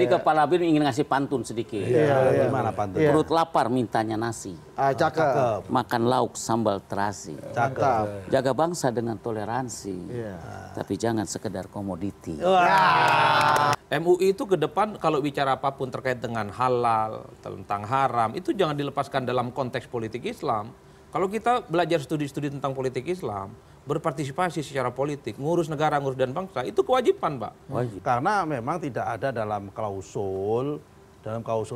Jadi kepala bin ingin ngasih pantun sedikit. Gimana pantun? Perut lapar mintanya nasi. Cakep. Makan lauk sambal terasi. Cakep. Jaga bangsa dengan toleransi. Tapi jangan sekedar komoditi. MUI itu ke depan kalau bicara apapun terkait dengan halal, tentang haram, itu jangan dilepaskan dalam konteks politik Islam. Kalau kita belajar studi-studi tentang politik Islam, berpartisipasi secara politik, ngurus negara, ngurus dan bangsa, itu kewajiban, Pak. Wajib. Karena memang tidak ada dalam klausul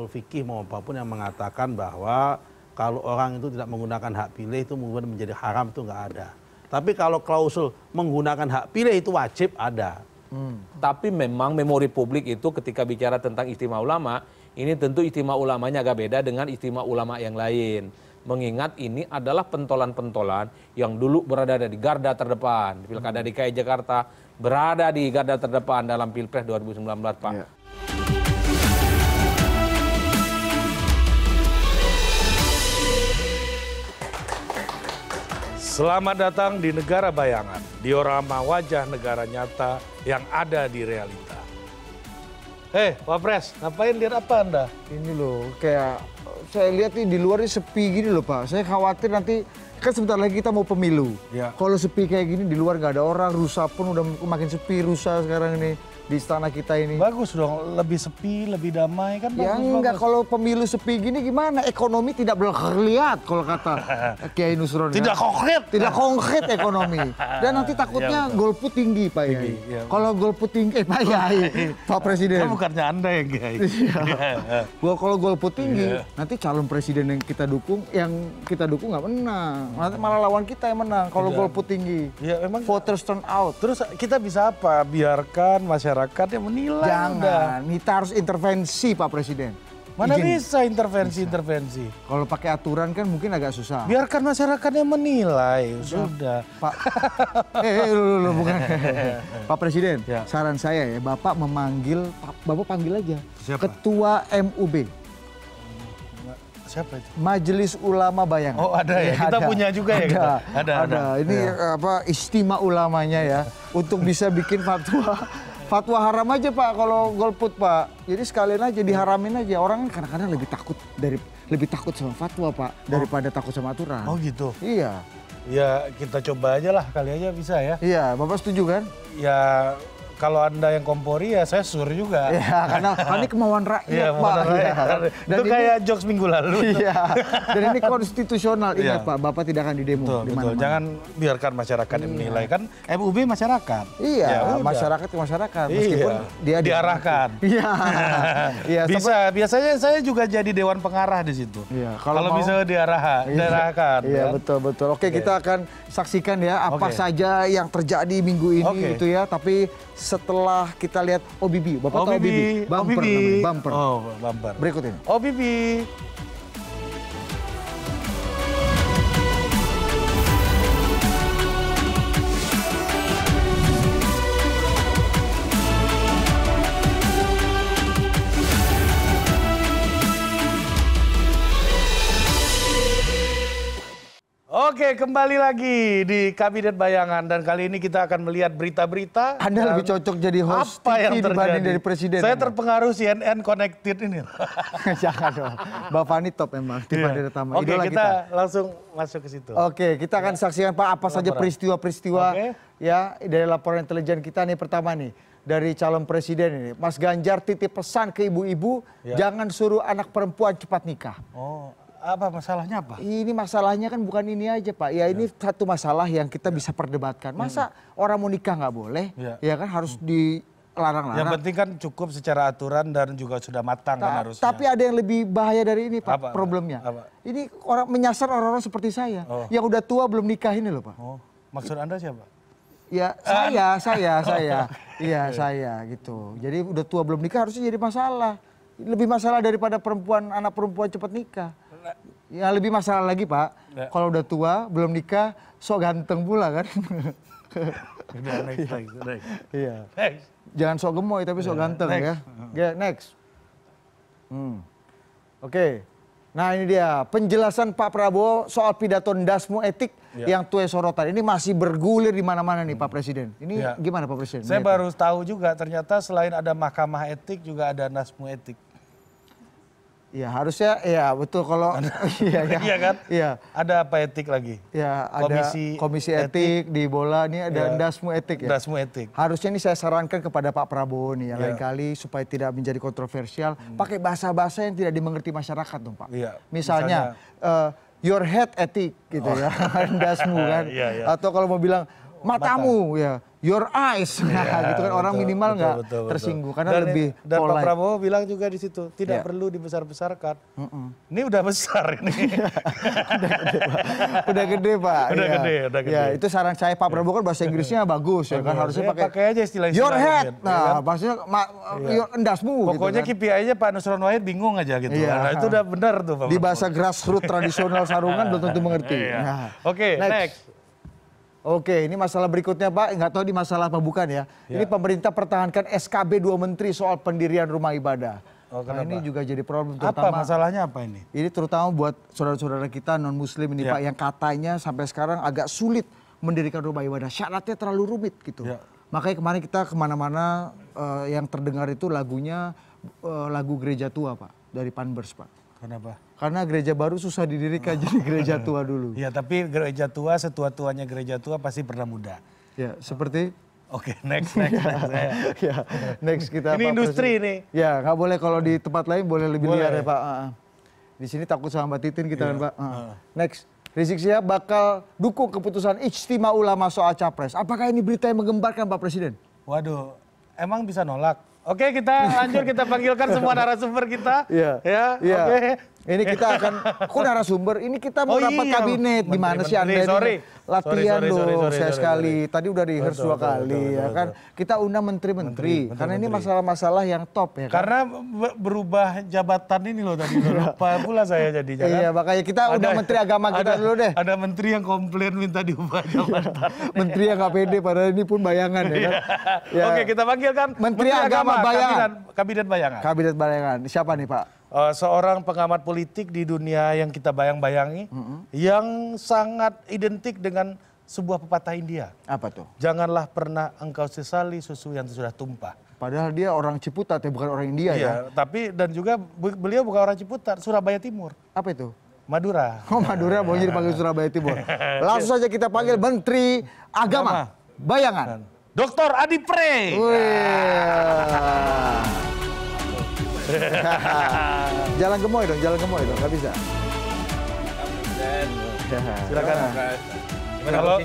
fikih maupun apapun yang mengatakan bahwa kalau orang itu tidak menggunakan hak pilih itu kemudian menjadi haram, itu nggak ada. Tapi kalau klausul menggunakan hak pilih itu wajib ada. Tapi memang memori publik itu ketika bicara tentang istimewa ulama, ini tentu istimewa ulamanya agak beda dengan istimewa ulama yang lain. Mengingat ini adalah pentolan-pentolan yang dulu berada di garda terdepan. Pilkada DKI Jakarta berada di garda terdepan dalam Pilpres 2019, Pak. Ya. Selamat datang di negara bayangan, diorama wajah negara nyata yang ada di realita. Wapres, ngapain lihat apa Anda? Ini loh, kayak saya lihat nih di luar ini sepi gini loh Pak. Saya khawatir nanti, kan sebentar lagi kita mau pemilu. Ya. Kalau sepi kayak gini di luar nggak ada orang, rusa pun udah makin sepi rusa sekarang ini di istana kita ini. Bagus dong, lebih sepi, lebih damai kan Ya bagus. enggak, kalau pemilu sepi gini gimana? Ekonomi tidak berlihat kalau kata Kiai Nusron. Tidak konkret. Tidak konkret ekonomi. Dan nanti takutnya golput tinggi Pak Yai. Ya. Kalau golput tinggi, Pak Yai, Pak Presiden. Kan bukannya Anda yang Kiai. Kalau golput tinggi, nanti calon presiden yang kita dukung nggak menang. Nanti malah lawan kita yang menang kalau golput tinggi. Ya, memang Voters turn out. Terus kita bisa apa? Biarkan masyarakat yang menilai. Jangan, kita harus intervensi Pak Presiden. Mana Izin. bisa intervensi-intervensi? Kalau pakai aturan kan mungkin agak susah. Biarkan masyarakatnya menilai, sudah. Pak, bukan. Pak Presiden, saran saya ya, Bapak panggil aja. Siapa? Ketua MUB. Siapa itu? Majelis Ulama Bayangan. Oh ada ya, kita punya juga ya kita. Ada. Ini istimewa ulamanya ya, untuk bisa bikin fatwa haram aja Pak kalau golput Pak. Jadi sekalian aja diharamin aja. Orang kan kadang-kadang lebih takut sama fatwa Pak daripada takut sama aturan. Oh gitu. Iya. Ya kita coba aja lah, kali aja bisa ya. Iya, Bapak setuju kan? Ya kalau Anda yang kompori ya saya sur juga. Iya, karena ini kemauan rakyat Iya, Pak. Dan itu kayak jokes minggu lalu. Iya, dan ini konstitusional. Ingat Pak, Bapak tidak akan didemo. Betul. Jangan biarkan masyarakat yang menilai. Kan MUB masyarakat. Iya, Ya, masyarakat ke masyarakat. Meskipun dia diarahkan. Iya. Biasanya saya juga jadi dewan pengarah di situ. Iya, kalau bisa diarahkan. Iya, betul. Oke, kita akan saksikan ya apa saja yang terjadi minggu ini gitu ya. Tapi setelah kita lihat OBB, Bapak tahu OBB? Bumper namanya, bumper. Oh, bumper. Berikut ini. OBB. Oke, kembali lagi di Kabinet Bayangan dan kali ini kita akan melihat berita-berita. Anda lebih cocok jadi host apa yang TV dibanding terjadi dari presiden. Saya terpengaruh CNN Connected ini. Jangan dong. Bapak ini top memang, tim Adi Tama. Oke, kita langsung masuk ke situ. Oke, kita akan saksikan Pak apa saja peristiwa-peristiwa ya dari laporan intelijen kita nih. Pertama nih, dari calon presiden ini. Mas Ganjar titip pesan ke ibu-ibu, jangan suruh anak perempuan cepat nikah. Oh. Apa masalahnya apa? Ini masalahnya kan bukan ini aja Pak. Ya ini satu masalah yang kita bisa perdebatkan. Masa orang mau nikah nggak boleh? Ya kan harus dilarang-larang. Yang penting kan cukup secara aturan dan juga sudah matang kan harusnya. Tapi ada yang lebih bahaya dari ini Pak problemnya. Apa? Ini menyasar orang-orang seperti saya. Yang udah tua belum nikah ini loh Pak. Oh, maksud Anda siapa? Ya saya. Iya saya gitu. Jadi udah tua belum nikah harusnya jadi masalah. Lebih masalah daripada anak perempuan cepat nikah. Ya lebih masalah lagi Pak, kalau udah tua belum nikah sok ganteng pula kan. Next. Iya. Jangan sok gemoy tapi sok ganteng ya. Next. Oke. Nah ini dia penjelasan Pak Prabowo soal pidato ndasmu etik yang tuai sorotan. Ini masih bergulir di mana-mana nih Pak Presiden. Ini gimana Pak Presiden? Saya baru tahu juga ternyata selain ada mahkamah etik juga ada ndasmu etik. Ya harusnya ya betul kalau Iya kan? Iya. Ada apa etik lagi? Ya ada komisi etik di bola ini ada ndasmu etik ya. Ndasmu etik. Harusnya ini saya sarankan kepada Pak Prabowo nih lain kali supaya tidak menjadi kontroversial pakai bahasa-bahasa yang tidak dimengerti masyarakat dong Pak. Iya. Misalnya your head etik gitu ya, ndasmu kan. Atau kalau mau bilang matamu ya your eyes gitu kan orang minimal nggak tersinggung karena lebih dan polite. Pak Prabowo bilang juga di situ tidak perlu dibesar-besarkan. Ini udah besar ini. Udah gede Pak. Udah gede. Ya itu saran saya Pak Prabowo kan bahasa Inggrisnya bagus ya kan harusnya pakai aja istilah your head. Nah maksudnya your ndasmu. Pokoknya gitu kan. KPI-nya Pak Nusron Wahid bingung aja gitu. Nah, itu udah benar tuh Pak. Di bahasa grassroots tradisional sarungan belum tentu mengerti. Oke, next. Oke, ini masalah berikutnya Pak, nggak tahu di masalah apa bukan ya. Ini pemerintah pertahankan SKB 2 menteri soal pendirian rumah ibadah. Nah, ini juga jadi problem terutama. Apa masalahnya apa ini? Ini terutama buat saudara-saudara kita non muslim ini Pak yang katanya sampai sekarang agak sulit mendirikan rumah ibadah. Syaratnya terlalu rumit gitu. Makanya kemarin kita kemana-mana yang terdengar itu lagunya lagu gereja tua Pak dari Panbers Pak. Kenapa? Karena gereja baru susah didirikan jadi gereja tua dulu. Ya tapi gereja tua setua-tuanya gereja tua pasti pernah muda. Ya seperti. Oke, next. Ya, next kita. Ini Pak industri Presiden. ini. Ya nggak boleh kalau di tempat lain boleh lebih liar ya Pak. Di sini takut sama Mbak Titin kita kan Pak. Next. Rizik Syihab bakal dukung keputusan Ijtima Ulama soal Capres. Apakah ini berita yang menggembarkan Pak Presiden? Waduh, emang bisa nolak? Oke, kita lanjut, kita panggilkan semua narasumber kita. Oke. Ini kita akan, kok narasumber? Ini kita mau rapat kabinet. Gimana sih Anda ini? Latihan dong, saya sekali. Tadi udah rehearse 2 kali ya kan. Kita undang menteri-menteri. Karena ini masalah-masalah yang top ya kan. Karena berubah jabatan ini loh tadi. Lupa pula saya jadinya. Iya, makanya kita undang menteri agama kita dulu deh. Ada menteri yang komplain minta diubah jabatan. Menteri yang nggak pede, padahal ini pun bayangan ya kan. Oke, kita panggilkan Menteri Agama Bayangan. Kabinet Bayangan. Kabinet Bayangan. Siapa nih Pak? Seorang pengamat politik di dunia yang kita bayang-bayangi, yang sangat identik dengan sebuah pepatah India. Apa tuh? Janganlah pernah engkau sesali susu yang sudah tumpah. Padahal dia orang Ciputat ya, bukan orang India ya. Tapi dan juga beliau bukan orang Ciputat, Surabaya Timur. Apa itu? Madura. Oh Madura, mau jadi panggil Surabaya Timur. Langsung saja kita panggil Menteri Agama Bayangan. Dr. Adi Pre. Jalan gemoy dong, nggak bisa. Silakan.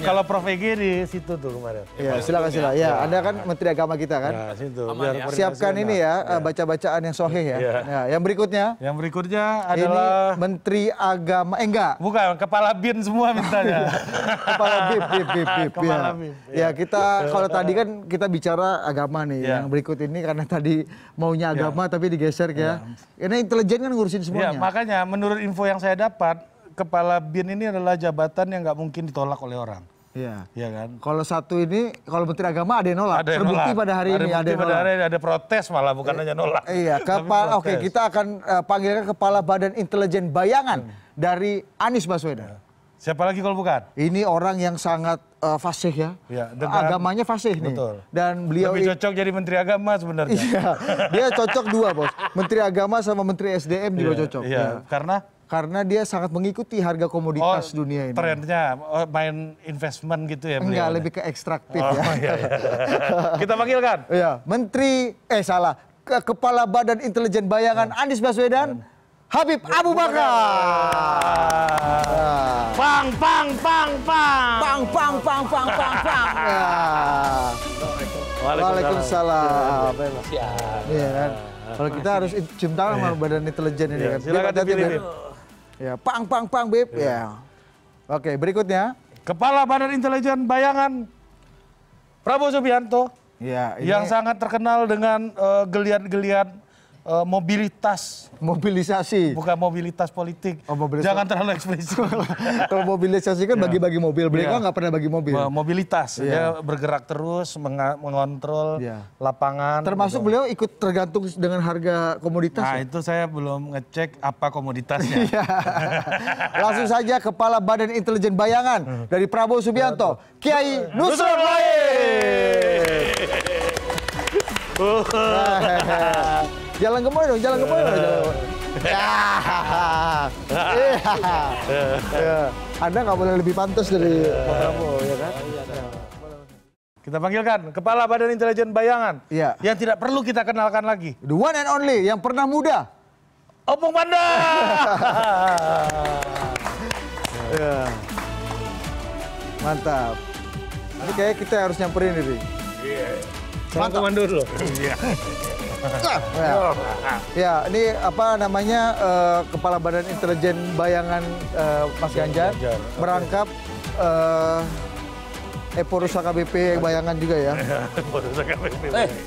Kalau Prof EG di situ tuh kemarin. Ya, silakan. Ya, Anda kan Menteri Agama kita kan. Nah, situ. Siapkan ini ya, baca-bacaan yang sohih ya. Ya. Yang berikutnya. Yang berikutnya adalah ini Menteri Agama, enggak. Bukan, Kepala BIN semua mintanya. Kepala BIP. Kepala BIP. Ya kita, kalau tadi kan kita bicara agama nih. Yang berikut ini karena tadi maunya agama tapi digeser ya. Karena intelijen kan ngurusin semuanya. Ya, makanya menurut info yang saya dapat, Kepala BIN ini adalah jabatan yang nggak mungkin ditolak oleh orang. Iya. Iya kan? Kalau satu ini, kalau Menteri Agama ada yang nolak. Ada yang terbukti nolak. pada hari ini ada yang nolak. Ada protes malah, bukan hanya nolak. Iya. Oke, kita akan panggilkan Kepala Badan Intelijen Bayangan dari Anies Baswedan. Siapa lagi kalau bukan? Ini orang yang sangat fasih ya. Agamanya fasih nih. Betul. Dan beliau lebih cocok jadi Menteri Agama sebenarnya. Iya. Dia cocok 2 bos. Menteri Agama sama Menteri SDM juga cocok. Iya. Karena dia sangat mengikuti harga komoditas dunia ini. Trennya main investment gitu ya. Enggak, lebih ke ekstraktif ya. Iya. Kita panggilkan. Iya, Kepala Badan Intelijen Bayangan Anies Baswedan, Habib Abu Bakar. Pang. Waalaikumsalam. Iya kan. Kalau kita harus cium tangan sama Badan Intelijen ini kan. Silakan dipilih. Ya, pang Beb. Ya. Oke, berikutnya. Kepala Badan Intelijen Bayangan Prabowo Subianto. Ya, yang sangat terkenal dengan geliat-geliat Mobilisasi. bukan mobilitas politik. Oh, mobilisasi. Jangan terlalu ekspresif. Kalau mobilisasi kan bagi-bagi mobil. Beliau Iya. nggak pernah bagi mobil. Mobilitas, Iya. dia bergerak terus, mengontrol Iya. lapangan. Termasuk beliau ikut tergantung dengan harga komoditas. Nah ya? itu saya belum ngecek apa komoditasnya. Langsung saja Kepala Badan Intelijen Bayangan dari Prabowo Subianto, Kiai Nusron Wahid. Jalan gemoy dong, jalan gemoy dong. Anda nggak boleh lebih pantas dari Pak Prabowo, ya kan? Kita panggilkan Kepala Badan Intelijen Bayangan. Iya. Yang tidak perlu kita kenalkan lagi. The one and only yang pernah muda. Opung Panda. Ya. Mantap. Ini kayak kita harus nyamperin ini. Sama komando dulu. Iya. Ya, ini apa namanya Kepala Badan Intelijen Bayangan Mas Ganjar merangkap Epo Rusa KBP Bayangan juga ya.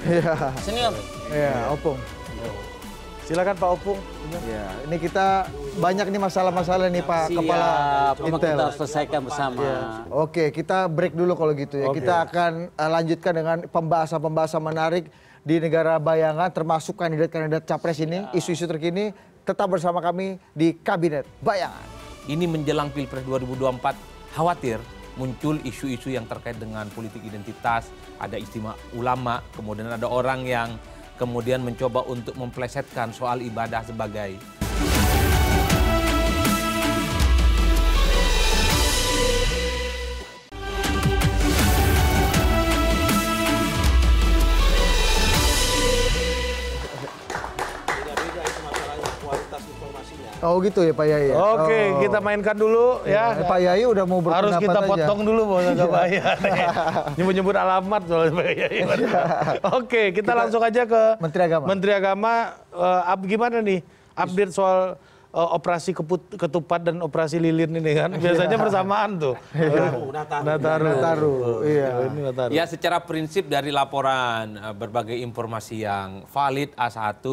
Iya. Sini Om. Iya, Opung. Silakan Pak Opung. Ya, ini kita banyak nih masalah-masalah nih Pak Siap. Kepala Cuma Intel. kita harus selesaikan bersama. Oke, kita break dulu kalau gitu ya. Oke. Kita akan lanjutkan dengan pembahasan-pembahasan menarik di negara bayangan, termasuk kandidat-kandidat capres ini, isu-isu terkini. Tetap bersama kami di Kabinet Bayangan. Ini menjelang Pilpres 2024, khawatir muncul isu-isu yang terkait dengan politik identitas, ada istimewa ulama, kemudian ada orang yang kemudian mencoba untuk memplesetkan soal ibadah sebagai Oh gitu ya Pak Yai. Oke, Oh. kita mainkan dulu ya. Pak Yai udah mau berpendapat Harus kita aja. potong dulu Bos Agabaya. Nyebut-nyebut alamat soalnya Pak Yai. Oke, kita langsung aja ke Menteri Agama. Menteri Agama, gimana nih update soal operasi ketupat dan operasi lilin ini kan? Biasanya bersamaan tuh. Nataru. Iya. Ini Nataru. ya secara prinsip dari laporan berbagai informasi yang valid A1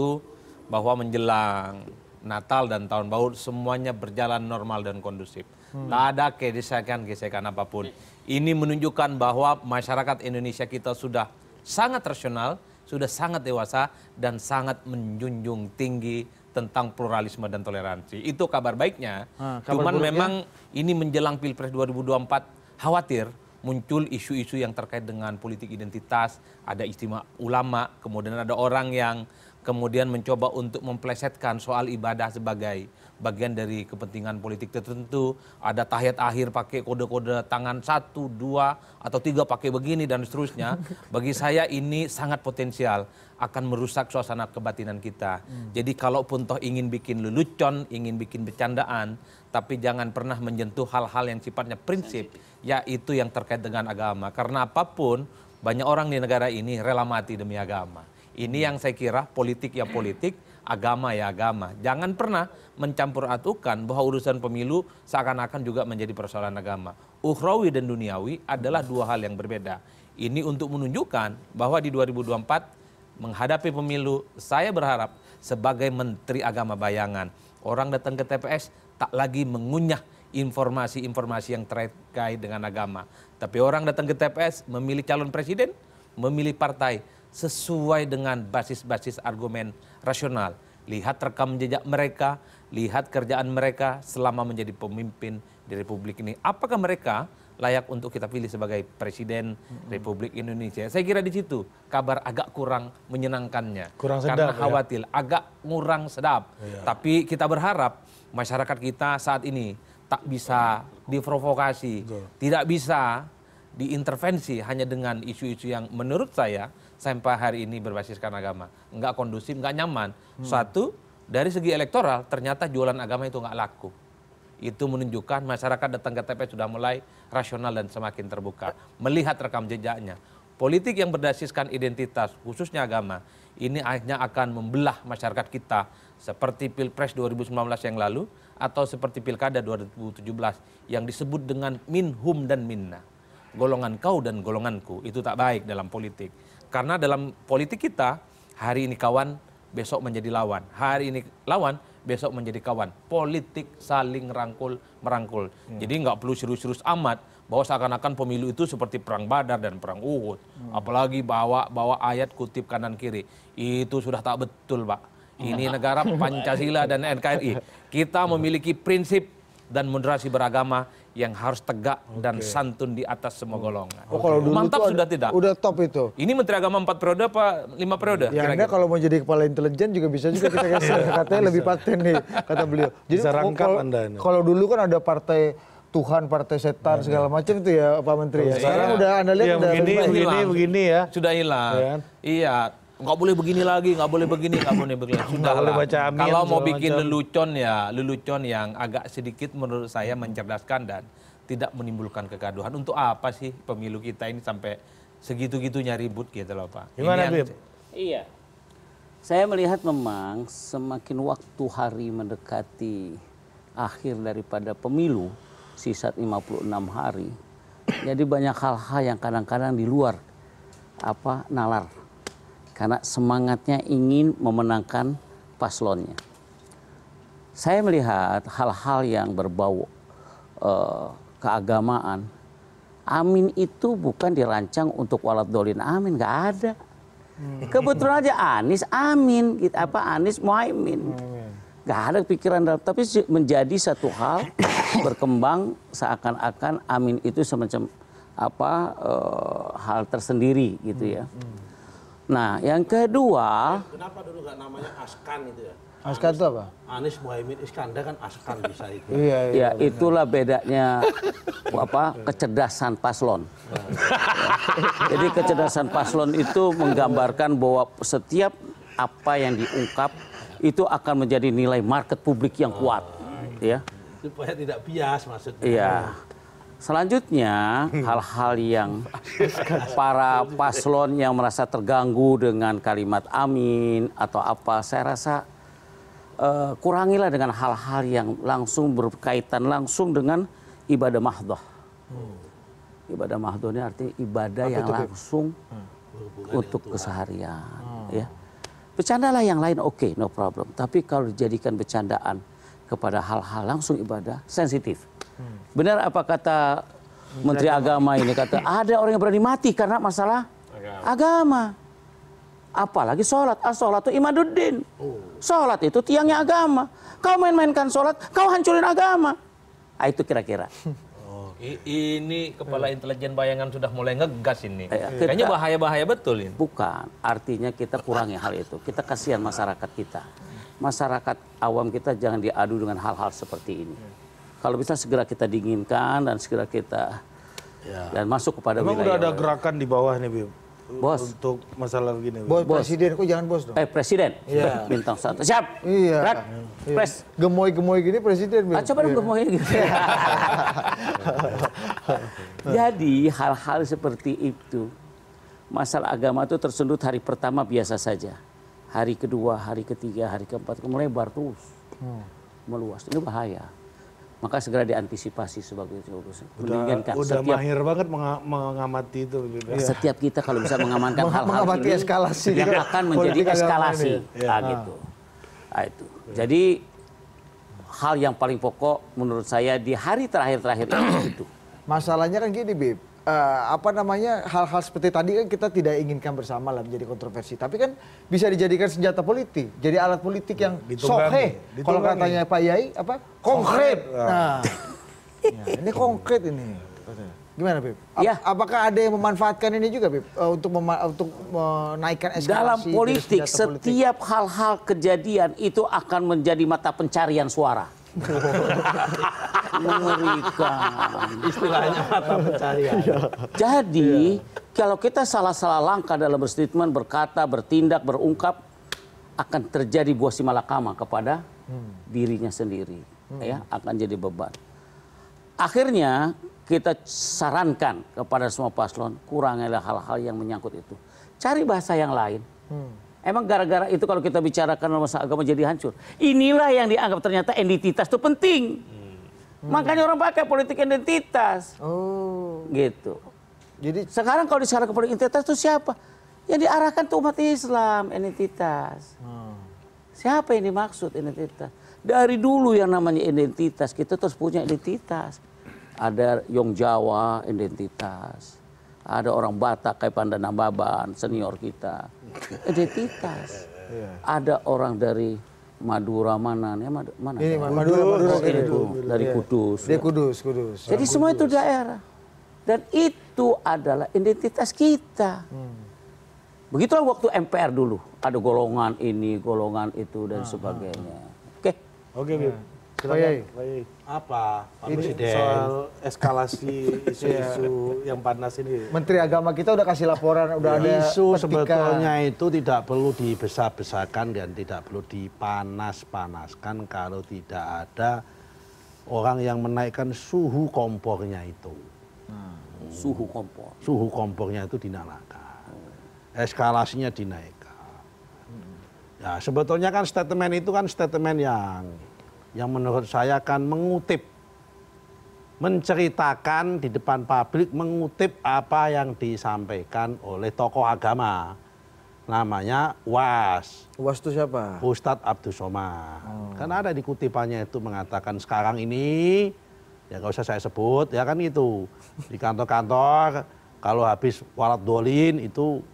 bahwa menjelang Natal dan Tahun Baru semuanya berjalan normal dan kondusif. Tak ada gesekan-gesekan apapun. Ini menunjukkan bahwa masyarakat Indonesia kita sudah sangat rasional, sudah sangat dewasa dan sangat menjunjung tinggi tentang pluralisme dan toleransi. Itu kabar baiknya. Kabar Cuman buruknya? memang ini menjelang Pilpres 2024 khawatir muncul isu-isu yang terkait dengan politik identitas, ada istimewa ulama, kemudian ada orang yang kemudian mencoba untuk memplesetkan soal ibadah sebagai bagian dari kepentingan politik tertentu. Ada tahiyat akhir pakai kode-kode tangan 1, 2, atau 3 pakai begini dan seterusnya. Bagi saya ini sangat potensial akan merusak suasana kebatinan kita. Jadi kalaupun toh ingin bikin lelucon, ingin bikin bercandaan, tapi jangan pernah menyentuh hal-hal yang sifatnya prinsip, yaitu yang terkait dengan agama. Karena apapun, banyak orang di negara ini rela mati demi agama. Ini yang saya kira politik ya politik, agama ya agama. Jangan pernah mencampur adukan bahwa urusan pemilu seakan-akan juga menjadi persoalan agama. Ukhrawi dan duniawi adalah dua hal yang berbeda. Ini untuk menunjukkan bahwa di 2024 menghadapi pemilu, saya berharap sebagai Menteri Agama Bayangan, orang datang ke TPS tak lagi mengunyah informasi-informasi yang terkait dengan agama. Tapi orang datang ke TPS memilih calon presiden, memilih partai sesuai dengan basis-basis argumen rasional. Lihat rekam jejak mereka, lihat kerjaan mereka selama menjadi pemimpin di Republik ini. Apakah mereka layak untuk kita pilih sebagai Presiden Republik Indonesia? Saya kira di situ kabar agak kurang menyenangkannya. Kurang sedap, Karena ya? khawatir, agak kurang sedap. Tapi kita berharap masyarakat kita saat ini tak bisa diprovokasi, tidak bisa diintervensi hanya dengan isu-isu yang menurut saya sampai hari ini berbasiskan agama. Nggak kondusif, nggak nyaman. Satu, dari segi elektoral ternyata jualan agama itu nggak laku. Itu menunjukkan masyarakat datang ke TPS sudah mulai rasional dan semakin terbuka. Melihat rekam jejaknya. Politik yang berdasiskan identitas, khususnya agama, ini akhirnya akan membelah masyarakat kita. Seperti Pilpres 2019 yang lalu, atau seperti Pilkada 2017 yang disebut dengan minhum dan minna. Golongan kau dan golonganku, itu tak baik dalam politik. Karena dalam politik kita, hari ini kawan, besok menjadi lawan. Hari ini lawan, besok menjadi kawan. Politik saling merangkul. Jadi nggak perlu serius-serius amat bahwa seakan-akan pemilu itu seperti perang Badar dan perang Uhud. Apalagi bawa ayat kutip kanan kiri. Itu sudah tak betul, Pak. Ini negara Pancasila dan NKRI. Kita memiliki prinsip dan moderasi beragama yang harus tegak dan santun di atas semua golongan. Oh, kalau dulu mantap itu sudah tidak? Udah top itu. Ini Menteri Agama 4 periode apa 5 periode? Ya Anda kalau mau jadi kepala intelijen juga bisa juga kita kasih. Katanya lebih paten nih, kata beliau. Jadi Bisa rangkap Anda ini. kalau dulu kan ada partai Tuhan, partai setan segala macam itu ya Pak Menteri ya. Sekarang udah Anda lihat udah begini ya. Sudah hilang. Ya. Iya. Nggak boleh begini lagi, nggak boleh begini, nggak boleh begini. Sudah boleh lah. baca amin, Kalau mau segala bikin macam. lelucon yang agak sedikit menurut saya mencerdaskan dan tidak menimbulkan kegaduhan. Untuk apa sih pemilu kita ini sampai segitu-gitunya ribut gitu loh, Pak. Gimana, Ini yang- Bib? Iya. Saya melihat memang semakin waktu hari mendekati akhir daripada pemilu, sisa 56 hari. Jadi banyak hal-hal yang kadang-kadang di luar nalar. Karena semangatnya ingin memenangkan paslonnya. Saya melihat hal-hal yang berbau keagamaan. Amin itu bukan dirancang untuk waladhdallin amin, nggak ada. Kebetulan aja Anies amin, Anies Muhaimin. Nggak ada pikiran dalam, tapi menjadi satu hal berkembang seakan-akan amin itu semacam hal tersendiri gitu ya. Nah, yang kedua, Kenapa dulu nggak namanya Askan itu ya? Askan itu apa? Anies Muhaimin Iskandar kan Askan bisa itu. Iya. ya itulah bedanya kecerdasan paslon. Jadi kecerdasan paslon itu menggambarkan bahwa setiap apa yang diungkap itu akan menjadi nilai market publik yang kuat, ya. Supaya tidak bias maksudnya. Iya. Selanjutnya hal-hal yang para paslon yang merasa terganggu dengan kalimat amin atau apa, saya rasa kurangilah dengan hal-hal yang langsung berkaitan langsung dengan ibadah mahdhah. Ibadah mahdhah ini artinya ibadah yang langsung untuk keseharian. Ya. Bercandalah yang lain oke, no problem. Tapi kalau dijadikan bercandaan kepada hal-hal langsung ibadah, sensitif. Benar apa kata Menteri Agama ini, kata ada orang yang berani mati karena masalah agama. Apalagi sholat, as-sholatu imaduddin. Sholat itu tiangnya agama. Kau main-mainkan sholat, kau hancurin agama. Itu kira-kira. Ini kepala intelijen bayangan sudah mulai ngegas ini. Kita- Kayaknya bahaya-bahaya betul ini. Bukan, artinya kita kurangi hal itu. Kita kasihan masyarakat kita. Masyarakat awam kita jangan diadu dengan hal-hal seperti ini. Kalau bisa segera kita dinginkan dan segera kita dan masuk kepada Memang udah ada wilayah. gerakan di bawah nih, Bib. Bos. Untuk masalah begini, Bib. Bos presiden, kok jangan bos dong? Presiden, bintang 1. Siap. Iya. Rak. Iya. Pres. Gemoy-gemoy gini presiden. Bib. Coba dong gemoy gitu. Jadi hal-hal seperti itu, masalah agama itu tersendut hari pertama biasa saja. Hari kedua, hari ketiga, hari keempat melebar terus. Meluas. Ini bahaya. Maka segera diantisipasi sebagai mendinginkan Udah mahir banget mengamati itu, Bib. setiap kita kalau bisa mengamankan hal-hal Mengamati ini eskalasi. yang akan menjadi Politik agama eskalasi. ini. Gitu. Nah, itu. Jadi hal yang paling pokok menurut saya di hari terakhir-terakhir itu. Masalahnya kan gini, Bib. Hal-hal seperti tadi kan kita tidak inginkan bersama lah menjadi kontroversi. Tapi kan bisa dijadikan senjata politik. Jadi alat politik yang soheh. Kalau katanya Pak Yai, konkret. Nah, ini konkret ini. Gimana, Bib? Ya. Apakah ada yang memanfaatkan ini juga, Bib? Untuk menaikkan eskalasi Dalam dari politik, senjata politik? setiap hal-hal kejadian itu akan menjadi mata pencarian suara. Mengerikan. Istilahnya mata pencarian. Jadi kalau kita salah-salah langkah dalam berstatement, berkata, bertindak, berungkap, akan terjadi buah simalakama kepada dirinya sendiri. Ya, akan jadi beban. Akhirnya kita sarankan kepada semua paslon, kurangilah hal-hal yang menyangkut itu. Cari bahasa yang lain. Emang gara-gara itu kalau kita bicarakan masalah agama jadi hancur. Inilah yang dianggap ternyata identitas itu penting. Makanya orang pakai politik identitas. Oh, Gitu. jadi Sekarang kalau disekarang ke politik identitas itu siapa? Yang diarahkan tuh umat Islam, identitas. Siapa yang dimaksud identitas? Dari dulu yang namanya identitas, kita terus punya identitas. Ada Yong Jawa, identitas. Ada orang Batak kayak Pandana Baban, senior kita. Identitas. Ada orang dari Madura mana? Mana? Ini Madura Itu dari Kudus. Dia Kudus. Jadi semua itu daerah. Dan itu adalah identitas kita. Begitulah waktu MPR dulu. Ada golongan ini, golongan itu, dan sebagainya. Oke. Oke, Bib. Pak Yai. Silakan, Pak Yai. Apa, Pak Ini Presiden? soal eskalasi isu-isu yang panas ini. Menteri Agama kita udah kasih laporan, udah ada Isu petikan. sebetulnya itu tidak perlu dibesar-besarkan dan tidak perlu dipanas-panaskan kalau tidak ada orang yang menaikkan suhu kompornya itu. Suhu kompor. Suhu kompornya itu dinalakan. Eskalasinya dinaikkan. Ya, sebetulnya kan statement itu kan statement yang menurut saya kan mengutip, menceritakan di depan publik, mengutip apa yang disampaikan oleh tokoh agama. Namanya UAS, UAS itu siapa? Ustadz Abdus Somad. Kan ada di kutipannya itu mengatakan sekarang ini, ya nggak usah saya sebut, ya kan itu. Di kantor-kantor, kalau habis walad dolin itu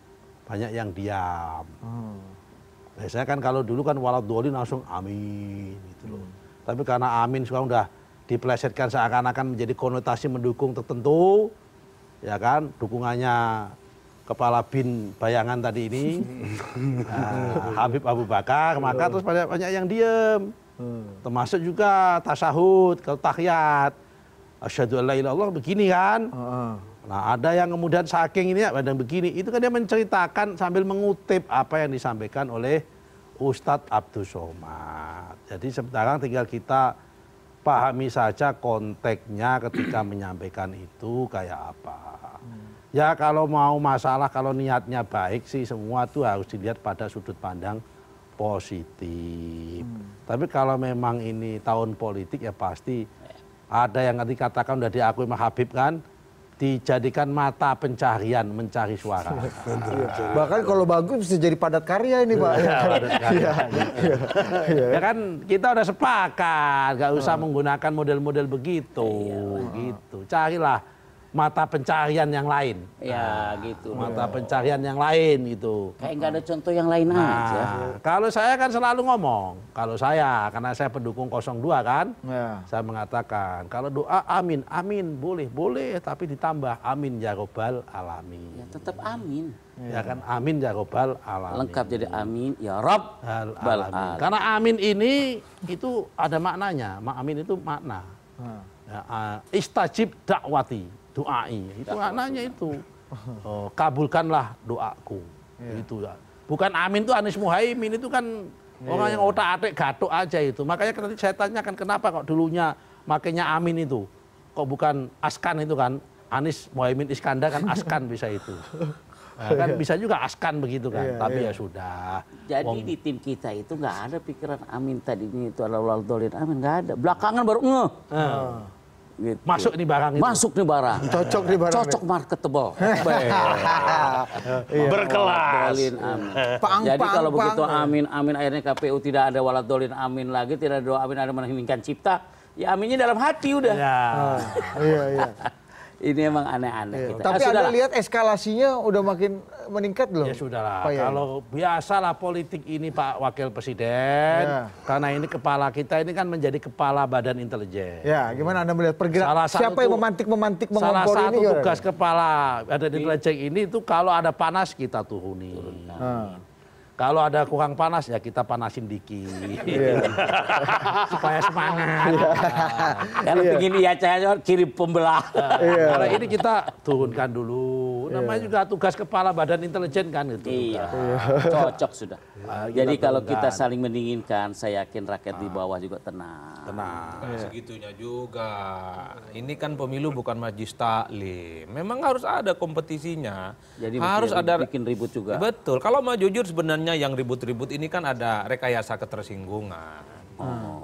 banyak yang diam. Biasanya kan kalau dulu kan walad dolin langsung amin gitu loh. Tapi karena amin sekarang udah dipelesetkan seakan-akan menjadi konotasi mendukung tertentu, ya kan, dukungannya kepala bin bayangan tadi ini, Habib Abu Bakar, maka terus banyak yang diem. Termasuk juga tasahud, kalau tahiyat, asyhadu alla ilaha illallah begini kan. Nah ada yang kemudian saking ini ada yang begini, itu kan dia menceritakan sambil mengutip apa yang disampaikan oleh Ustadz Abdus Somad. Jadi sekarang tinggal kita pahami saja konteksnya ketika menyampaikan itu kayak apa. Ya kalau mau masalah, kalau niatnya baik sih semua tuh harus dilihat pada sudut pandang positif. Tapi kalau memang ini tahun politik ya pasti ada yang nanti katakan udah diakui sama Habib kan, dijadikan mata pencarian mencari suara. Bahkan kalau bagus bisa jadi padat karya ini Pak. Ya kan kita udah sepakat, gak usah menggunakan model-model begitu. Gitu. Carilah mata pencarian yang lain. Ya gitu. Mata pencarian yang lain gitu. Kayak nggak ada contoh yang lain aja. Kalau saya kan selalu ngomong, kalau saya karena saya pendukung 02 kan, saya mengatakan kalau doa amin, amin boleh, tapi ditambah amin ya robbal alamin. Ya tetap amin. Ya kan amin ya robbal alamin. Lengkap jadi amin ya rabbal alamin. Karena amin ini itu ada maknanya, amin itu makna. Ya, istajib dakwati. Doai, itu maknanya itu. Kabulkanlah doaku. Itu ya. Bukan amin itu Anies Muhaimin, itu kan orang yang otak-atik gatuk aja itu. Makanya nanti saya tanyakan kenapa kok dulunya makanya amin itu. Kok bukan Askan itu kan. Anies Muhaimin Iskandar kan Askan bisa itu. Nah, kan bisa juga Askan begitu kan. Tapi ya sudah. Jadi di tim kita itu nggak ada pikiran amin tadinya itu adalah dolin amin, nggak ada. Belakangan baru ngeh. Gitu. Masuk nih barang itu. Masuk nih barang. Cocok nih barang. Cocok marketable. Berkelas. Dolin amin. Jadi kalau begitu amin akhirnya KPU tidak ada walad dolin amin lagi, tidak ada doa amin, ada meninggikan cipta. Ya aminnya dalam hati udah. Ya. Iya. Ini emang aneh-aneh kita. Tapi Anda lihat eskalasinya udah makin meningkat belum? Ya sudahlah, Pak Yai? kalau biasalah politik ini Pak Wakil Presiden, karena ini kepala kita ini kan menjadi kepala badan intelijen. Ya, gimana Anda melihat pergerakan siapa yang memantik Salah mengompor satu ini? tugas kepala badan intelijen ini itu kalau ada panas kita turuni. Kalau ada kurang panas ya kita panasin dikit. Supaya semangat. Kalau begini ya saya kirim pembelah. Kalau ini kita turunkan dulu. Namanya juga tugas kepala badan intelijen kan gitu. Iya, cocok sudah. Jadi kalau kita saling mendinginkan, saya yakin rakyat di bawah juga tenang. Segitunya juga. Ini kan pemilu bukan majlis taklim. Memang harus ada kompetisinya. Jadi harus ada bikin ribut juga. Betul. Kalau mau jujur sebenarnya yang ribut-ribut ini kan ada rekayasa ketersinggungan.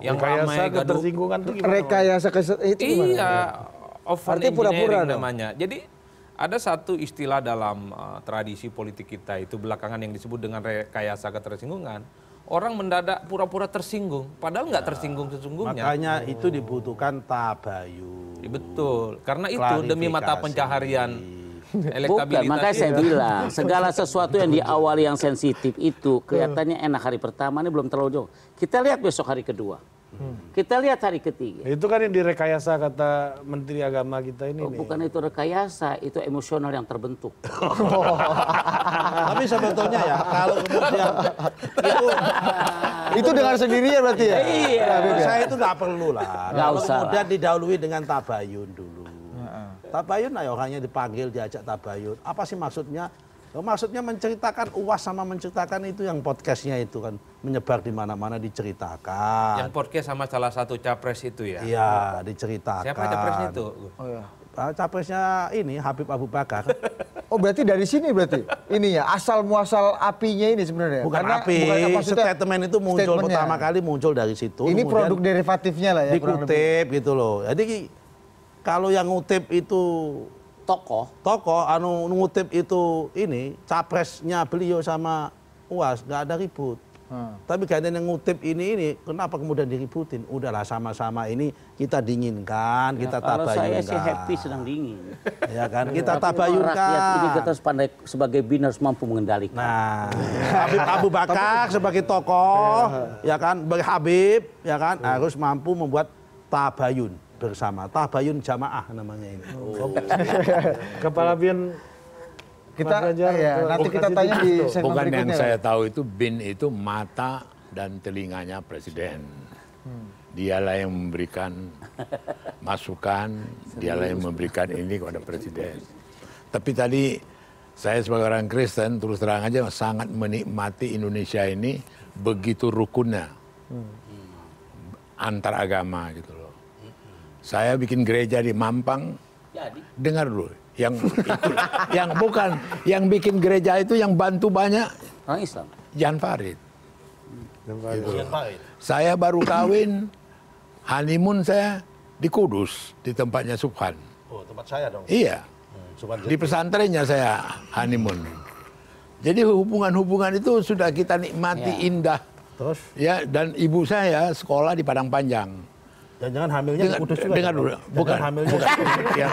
Yang Rekayasa ramai gaduh. ketersinggungan itu gimana? Rekayasa itu gimana? Iya, over Artinya pura-pura engineering dong. namanya. Jadi ada satu istilah dalam tradisi politik kita itu belakangan yang disebut dengan rekayasa ketersinggungan. orang mendadak pura-pura tersinggung, padahal nggak tersinggung sesungguhnya. Makanya itu dibutuhkan tabayun. Betul, karena itu demi mata pencaharian elektabilitas. Bukan, makanya saya bilang segala sesuatu yang diawali yang sensitif itu kelihatannya enak hari pertama ini belum terlalu jauh. Kita lihat besok hari kedua. Kita lihat hari ketiga. Itu kan yang direkayasa kata Menteri Agama kita ini. Bukan itu rekayasa, itu emosional yang terbentuk. Tapi sebetulnya ya kalau kemudian Itu dengan sendirinya berarti ya? Iya. saya itu nggak perlu lah. Nggak Kalau usah kemudian didahului dengan tabayun dulu. Tabayun lah orangnya dipanggil diajak tabayun. Apa sih maksudnya? Maksudnya menceritakan UAS sama menceritakan itu yang podcastnya itu kan menyebar di mana-mana diceritakan. Yang podcast sama salah satu capres itu ya. Iya, diceritakan. Siapa capresnya itu? Oh ya. Capresnya ini Habib Abu Bakar. Oh berarti dari sini berarti ini ya asal muasal apinya ini sebenarnya. Bukan Karena- api. bukan maksudnya Statement itu muncul statementnya. pertama kali muncul dari situ. Ini kemudian produk derivatifnya lah ya. kurang lebih. dikutip gitu loh. Jadi kalau yang ngutip itu tokoh ngutip itu ini capresnya beliau sama UAS nggak ada ribut. Tapi gantian yang ngutip ini kenapa kemudian diributin? Udahlah sama-sama ini kita dinginkan, kita Kalau tabayunkan. saya sih happy sedang dingin. Ya kan, kita Tapi rakyat ini tabayunkan. kita harus pandai sebagai bin harus mampu mengendalikan. Nah, Habib Abu Bakar sebagai tokoh, ya kan, sebagai Habib, ya kan, harus mampu membuat tabayun bersama, tabayun jamaah namanya ini. Kepala BIN Kita Mas Ganjar, ya, nanti kita tanya di segmen Bukan yang berikutnya. saya tahu itu BIN itu mata dan telinganya presiden. Dialah yang memberikan masukan, dialah yang memberikan ini kepada presiden. Tapi tadi saya sebagai orang Kristen terus terang aja sangat menikmati Indonesia ini begitu rukunnya antar agama gitu loh. Saya bikin gereja di Mampang, dengar dulu, yang bikin gereja itu yang bantu banyak Orang Islam. Jan Farid. Gitu. Saya baru kawin, honeymoon saya di Kudus, di tempatnya Subhan. Oh, tempat saya dong. Iya, di pesantrennya saya honeymoon. Jadi hubungan-hubungan itu sudah kita nikmati indah. Terus? Ya, dan ibu saya sekolah di Padang Panjang. Jangan-jangan hamilnya di Kudus juga. Dengar dulu, bukan. Hamilnya. Ya,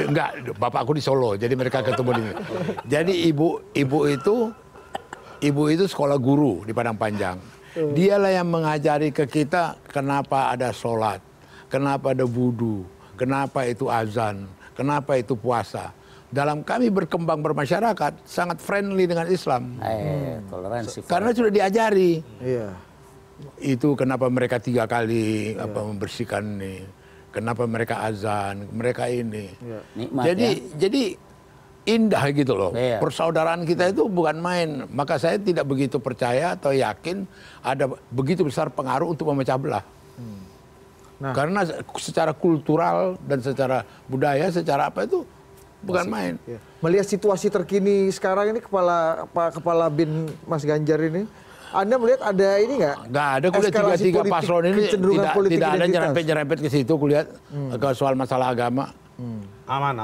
enggak, bapakku di Solo, jadi mereka ketemu di. Jadi ibu itu sekolah guru di Padang Panjang. Dialah yang mengajari ke kita kenapa ada sholat, kenapa ada wudu, kenapa itu azan, kenapa itu puasa. Dalam kami berkembang bermasyarakat sangat friendly dengan Islam. Toleransi. Karena sudah diajari. Iya. Itu kenapa mereka 3 kali membersihkan ini, kenapa mereka azan, mereka ini. Nikmat, Jadi indah gitu loh. Iya. Persaudaraan kita itu bukan main. Maka saya tidak begitu percaya atau yakin ada begitu besar pengaruh untuk memecah belah. Nah. Karena secara kultural dan secara budaya, secara apa itu bukan main. Ya. Melihat situasi terkini sekarang ini kepala BIN Mas Ganjar ini, Anda melihat ada ini nggak? Nggak ada, kulihat Eskalasi tiga politik, paslon ini kecenderungan politik tidak ada identitas. nyerempet-nyerempet ke situ kulihat ke soal masalah agama. Aman.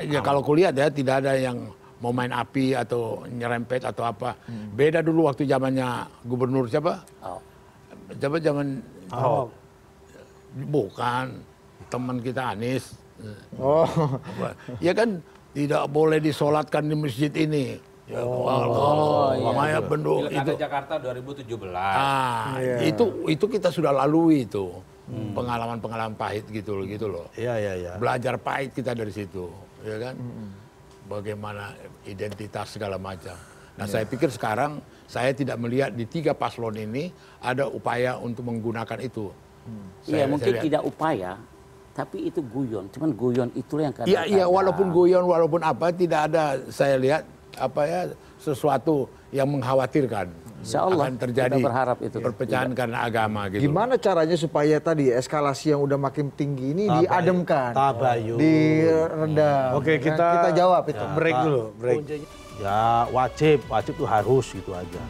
Ya kalau kulihat ya tidak ada yang mau main api atau nyerempet atau apa. Beda dulu waktu zamannya gubernur siapa? Zaman bukan teman kita Anies. Oh. Ya kan tidak boleh disolatkan di masjid ini. Ya, Maya benduk itu. Pilkada Jakarta 2017. Itu kita sudah lalui itu. Pengalaman-pengalaman pahit gitu loh. Iya. Belajar pahit kita dari situ, ya kan? Bagaimana identitas segala macam. Nah, saya pikir sekarang saya tidak melihat di 3 paslon ini ada upaya untuk menggunakan itu. Iya, mungkin lihat. tidak upaya, tapi itu guyon. Cuman guyon itulah yang Iya, walaupun guyon, walaupun apa, tidak ada saya lihat sesuatu yang mengkhawatirkan. Insya Allah, akan terjadi kita berharap itu. perpecahan karena agama gitu. Gimana caranya supaya tadi eskalasi yang udah makin tinggi ini diademkan, Tabayun. diredam? Oke, Nah, kita jawab itu. break dulu, break. Ya wajib tuh harus gitu aja.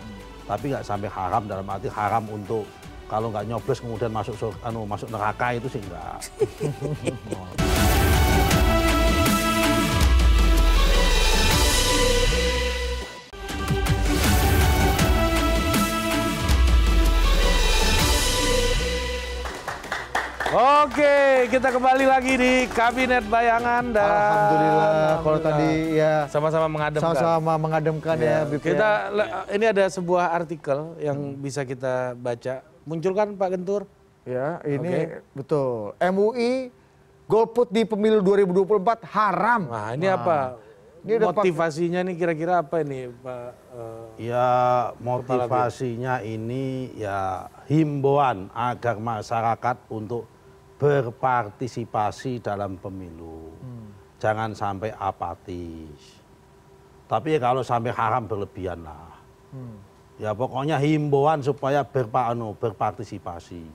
Tapi nggak sampai haram dalam arti haram untuk kalau nggak nyoblos kemudian masuk neraka itu sih enggak. Oke, kita kembali lagi di Kabinet Bayangan dan Alhamdulillah kalau tadi ya sama-sama mengademkan. sama-sama mengademkan ya. Bip, Kita ya. ini ada sebuah artikel yang bisa kita baca. Munculkan Pak Gentur. Ya, ini betul. MUI golput di pemilu 2024 haram. Nah, ini apa? Ini ada Motivasinya nih kira-kira apa ini, Pak? Ya motivasinya ini ya himbauan agar masyarakat untuk berpartisipasi dalam pemilu. Jangan sampai apatis. Tapi ya kalau sampai haram berlebihan lah. Ya pokoknya himbauan supaya berpartisipasi.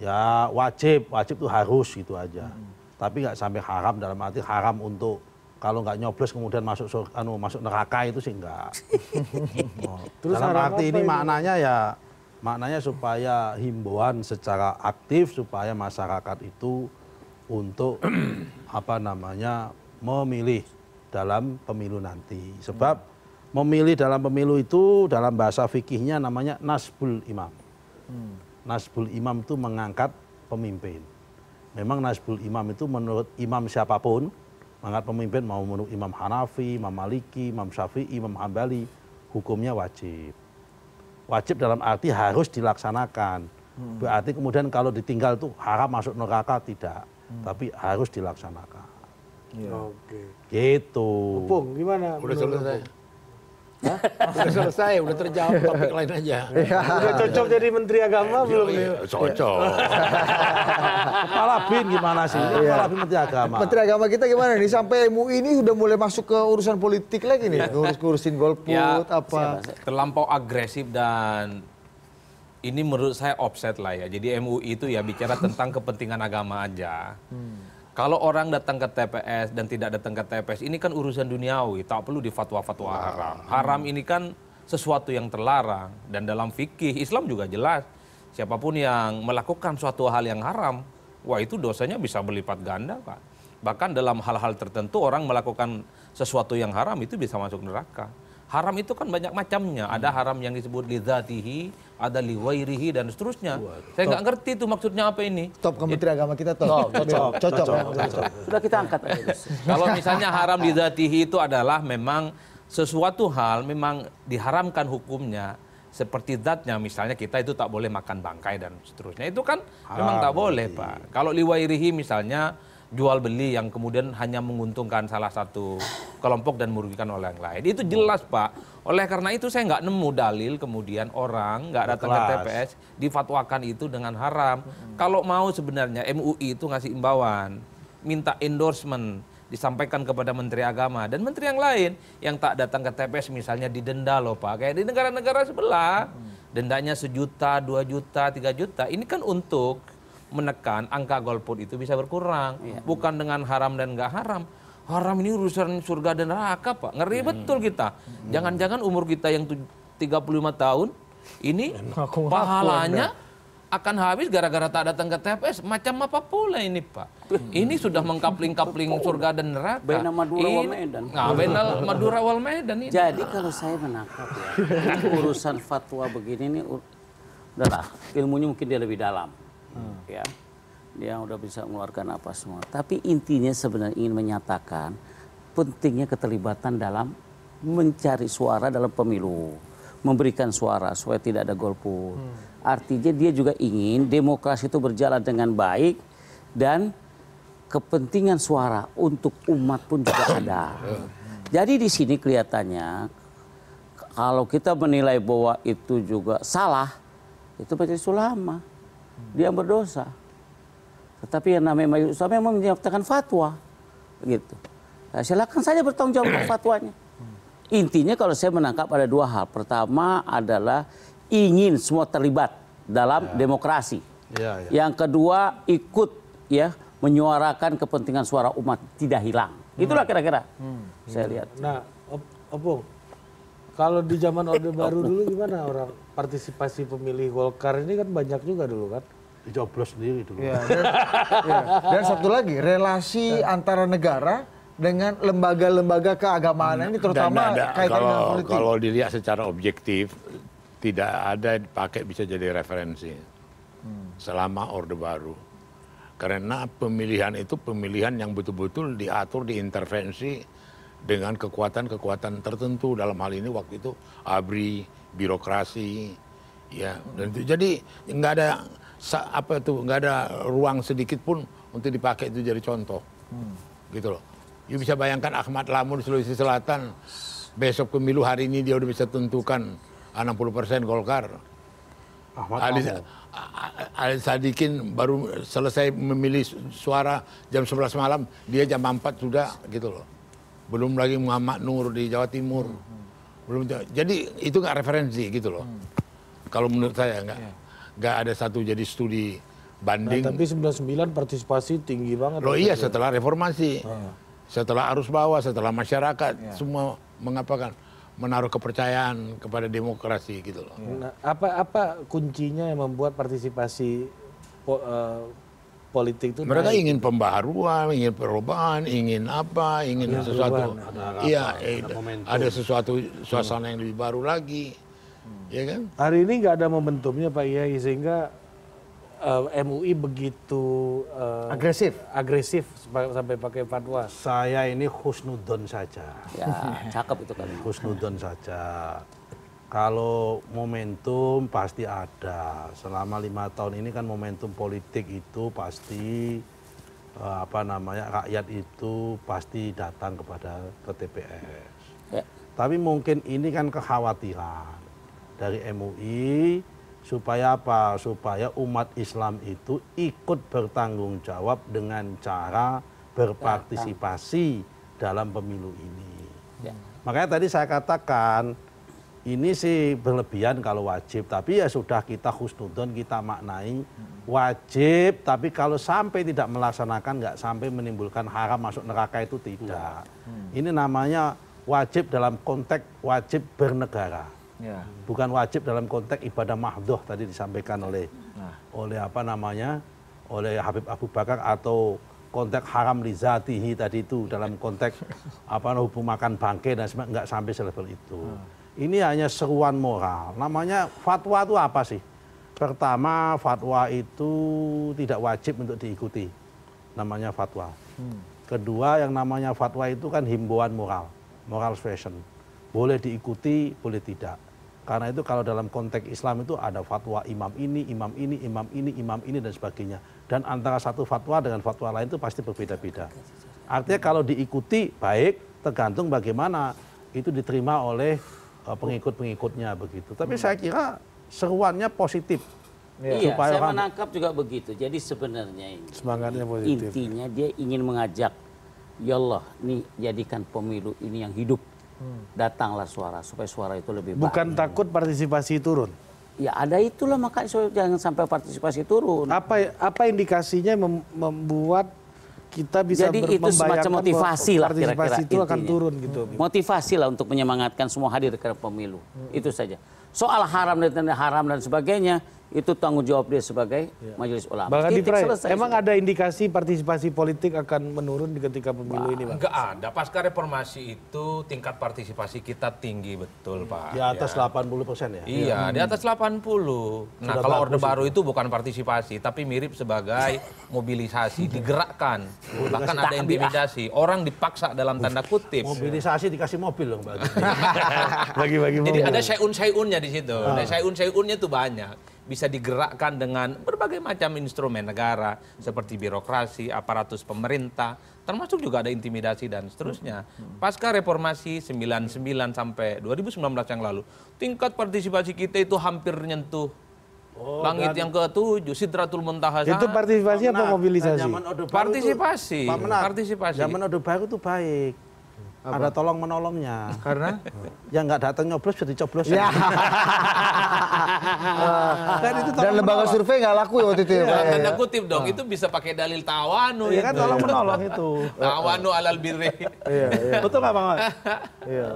Ya wajib itu harus gitu aja. Tapi nggak sampai haram dalam arti haram untuk kalau nggak nyoblos kemudian masuk masuk neraka itu sih enggak. Terus Dalam haram arti apa ini maknanya supaya himbauan secara aktif supaya masyarakat itu untuk memilih dalam pemilu nanti. Sebab memilih dalam pemilu itu dalam bahasa fikihnya namanya nasbul imam. Nasbul imam itu mengangkat pemimpin. Memang nasbul imam itu menurut imam siapapun, mengangkat pemimpin mau menurut Imam Hanafi, Imam Maliki, Imam Syafi'i, Imam Hambali, hukumnya wajib. Wajib dalam arti harus dilaksanakan. Berarti kemudian kalau ditinggal itu haram masuk neraka, tidak. Tapi harus dilaksanakan. Oke. Gitu. Pung, gimana? Udah menurut selesai. Anda? Udah selesai, udah terjawab, topik lain aja. Udah cocok jadi Menteri Agama belum nih? Cocok. Kepala BIN gimana sih? Ini Kepala BIN Menteri Agama. Menteri Agama kita gimana nih? Sampai MUI ini udah mulai masuk ke urusan politik lagi nih. Ngurusin golput Ya, apa. terlampau agresif dan ini menurut saya offset lah ya. Jadi MUI itu ya bicara tentang kepentingan agama aja. Kalau orang datang ke TPS dan tidak datang ke TPS, ini kan urusan duniawi, tak perlu difatwa-fatwa haram. Haram ini kan sesuatu yang terlarang dan dalam fikih Islam juga jelas. Siapapun yang melakukan suatu hal yang haram, wah itu dosanya bisa berlipat ganda, Pak. Bahkan dalam hal-hal tertentu orang melakukan sesuatu yang haram itu bisa masuk neraka. Haram itu kan banyak macamnya. Ada haram yang disebut lidzatihi, ada liwairihi dan seterusnya. Saya nggak ngerti itu maksudnya apa ini. Top ke Menteri Agama kita top. Cocok. Sudah kita angkat aja. Kalau misalnya haram lidzatihi itu adalah memang sesuatu hal memang diharamkan hukumnya. Seperti zatnya misalnya kita itu tak boleh makan bangkai dan seterusnya. Itu kan memang tak boleh, Pak. Kalau liwairihi misalnya jual beli yang kemudian hanya menguntungkan salah satu kelompok dan merugikan orang lain. Itu jelas, Pak. Oleh karena itu saya nggak nemu dalil kemudian orang nggak datang ke TPS difatwakan itu dengan haram. Kalau mau sebenarnya MUI itu ngasih imbauan, minta endorsement, disampaikan kepada Menteri Agama dan Menteri yang lain yang tak datang ke TPS misalnya didenda loh, Pak. Kayak di negara-negara sebelah, dendanya 1 juta, 2 juta, 3 juta. Ini kan untuk menekan angka golput itu bisa berkurang. Bukan dengan haram dan nggak haram. Haram ini urusan surga dan neraka, Pak. Ngeri betul kita. Jangan-jangan umur kita yang 35 tahun, ini pahalanya akan habis gara-gara tak datang ke TPS. Macam apa pula ini, Pak? Ini sudah mengkapling-kapling surga dan neraka. Baina Madura wal Medan. Nah, baina Madura wal Medan ini. Jadi kalau saya menangkap ya, urusan fatwa begini nih, udahlah, ilmunya mungkin dia lebih dalam. Ya, dia udah bisa mengeluarkan apa semua. Tapi intinya sebenarnya ingin menyatakan pentingnya keterlibatan dalam mencari suara dalam pemilu, memberikan suara supaya tidak ada golput. Artinya dia juga ingin demokrasi itu berjalan dengan baik dan kepentingan suara untuk umat pun juga ada. Jadi di sini kelihatannya kalau kita menilai bahwa itu juga salah, itu majelis ulama. Dia yang berdosa. Tetapi yang namanya majelis ulama memang menyatakan fatwa. Gitu. Nah, silakan saja bertanggung jawab fatwanya. Intinya kalau saya menangkap ada 2 hal. Pertama adalah ingin semua terlibat dalam demokrasi. Yang kedua ikut ya menyuarakan kepentingan suara umat tidak hilang. Itulah kira-kira saya lihat. Nah, Opung, kalau di zaman Orde Baru dulu gimana orang partisipasi pemilih Golkar ini kan banyak juga dulu kan? Dicoblos sendiri dulu. Dan satu lagi, relasi antara negara dengan lembaga-lembaga keagamaan ini terutama kaitan dengan politik. Kalau dilihat secara objektif, tidak ada dipakai bisa jadi referensi selama Orde Baru. Karena pemilihan itu pemilihan yang betul-betul diatur, diintervensi dengan kekuatan-kekuatan tertentu. Dalam hal ini waktu itu ABRI, birokrasi, ya. Dan itu, jadi nggak ada nggak ada ruang sedikit pun untuk dipakai itu jadi contoh, gitu loh. You bisa bayangkan Ahmad Lamun di Sulawesi Selatan, besok pemilu hari ini dia udah bisa tentukan 60% Golkar. Ali Sadikin baru selesai memilih suara jam 11 malam, dia jam 4 sudah, gitu loh. Belum lagi Muhammad Nur di Jawa Timur. Belum, jadi itu nggak referensi, gitu loh. Kalau menurut saya nggak ada satu jadi studi banding. Nah, tapi 99 partisipasi tinggi banget. Loh iya, setelah reformasi, setelah arus bawah, setelah masyarakat semua mengapakan, menaruh kepercayaan kepada demokrasi, gitu loh. Nah, apa kuncinya yang membuat partisipasi politik itu Mereka naik? ingin pembaharuan, ingin perubahan, ingin apa, ingin sesuatu. Iya, ada sesuatu suasana yang lebih baru lagi, ya kan? Hari ini nggak ada momentumnya Pak Yai, sehingga MUI begitu agresif sampai pakai fatwa. Saya ini husnudon saja. Ya, cakep itu kan. Husnudon saja. Kalau momentum pasti ada. Selama 5 tahun ini kan momentum politik itu pasti rakyat itu pasti datang ke TPS. Ya. Tapi mungkin ini kan kekhawatiran dari MUI supaya apa? Supaya umat Islam itu ikut bertanggung jawab dengan cara berpartisipasi dalam pemilu ini. Ya. Makanya tadi saya katakan ini sih berlebihan kalau wajib, tapi ya sudah kita husnudon, kita maknai wajib, tapi kalau sampai tidak melaksanakan, nggak sampai menimbulkan haram masuk neraka itu tidak. Ini namanya wajib dalam konteks wajib bernegara. Bukan wajib dalam konteks ibadah mahdhoh tadi disampaikan oleh oleh Habib Abu Bakar, atau konteks haram li zatihi tadi itu dalam konteks hukum makan bangkai dan sebagainya, nggak sampai selevel itu. Ini hanya seruan moral. Namanya fatwa itu apa sih? Pertama, fatwa itu tidak wajib untuk diikuti. Namanya fatwa. Kedua, yang namanya fatwa itu kan himbauan moral, moral suasion. Boleh diikuti, boleh tidak. Karena itu kalau dalam konteks Islam itu ada fatwa imam ini, imam ini, imam ini, imam ini, dan sebagainya. Dan antara satu fatwa dengan fatwa lain itu pasti berbeda-beda. Artinya kalau diikuti baik, tergantung bagaimana itu diterima oleh pengikut-pengikutnya begitu. Tapi saya kira seruannya positif. Iya, saya menangkap juga begitu. Jadi sebenarnya ini Semangatnya positif. intinya dia ingin mengajak, ya Allah, nih jadikan pemilu ini yang hidup. Datanglah suara, supaya suara itu lebih baik. Bukan takut partisipasi turun. Ya ada itulah, makanya jangan sampai partisipasi turun. Apa indikasinya membuat kita bisa Jadi itu semacam motivasi lah kira-kira partisipasi itu akan intinya. turun gitu. Motivasi lah untuk menyemangatkan semua hadir ke pemilu. Itu saja. Soal haram dan sebagainya, itu tanggung jawab dia sebagai majelis ulama. Bang Adi Pray, emang sudah. ada indikasi partisipasi politik akan menurun ketika pemilu ini, Bang? Enggak ada. Pasca reformasi itu tingkat partisipasi kita tinggi betul, Pak. Di atas 80% ya? Iya, di atas 80. Nah, Sudah kalau bagus Orde Baru itu bukan partisipasi, tapi mirip sebagai mobilisasi, digerakkan. Bahkan ada intimidasi. Orang dipaksa dalam tanda kutip. Mobilisasi dikasih mobil dong, Mbak. Bagi-bagi Jadi mobil. ada syai'un-syai'unnya di situ. Nah, syai'un-syai'unnya itu banyak. Bisa digerakkan dengan berbagai macam instrumen negara, seperti birokrasi, aparatus pemerintah, termasuk juga ada intimidasi dan seterusnya. Pasca reformasi 99 sampai 2019 yang lalu, tingkat partisipasi kita itu hampir nyentuh langit yang ke-7, Sidratul Muntaha. Itu partisipasi apa mobilisasi? Partisipasi. Pak Menak, Partisipasi. zaman Orde Baru itu baik. Ada tolong menolongnya. Karena Yang nggak datang nyoblos jadi coblos. ya. Dan itu Dan lembaga survei nggak laku ya waktu itu ya, Pak. Dalam tanda kutip dong, itu bisa pakai dalil tawanu. Ya kan itu. tolong menolong itu. Tawanu alal birri. Betul nggak Bang? Iya,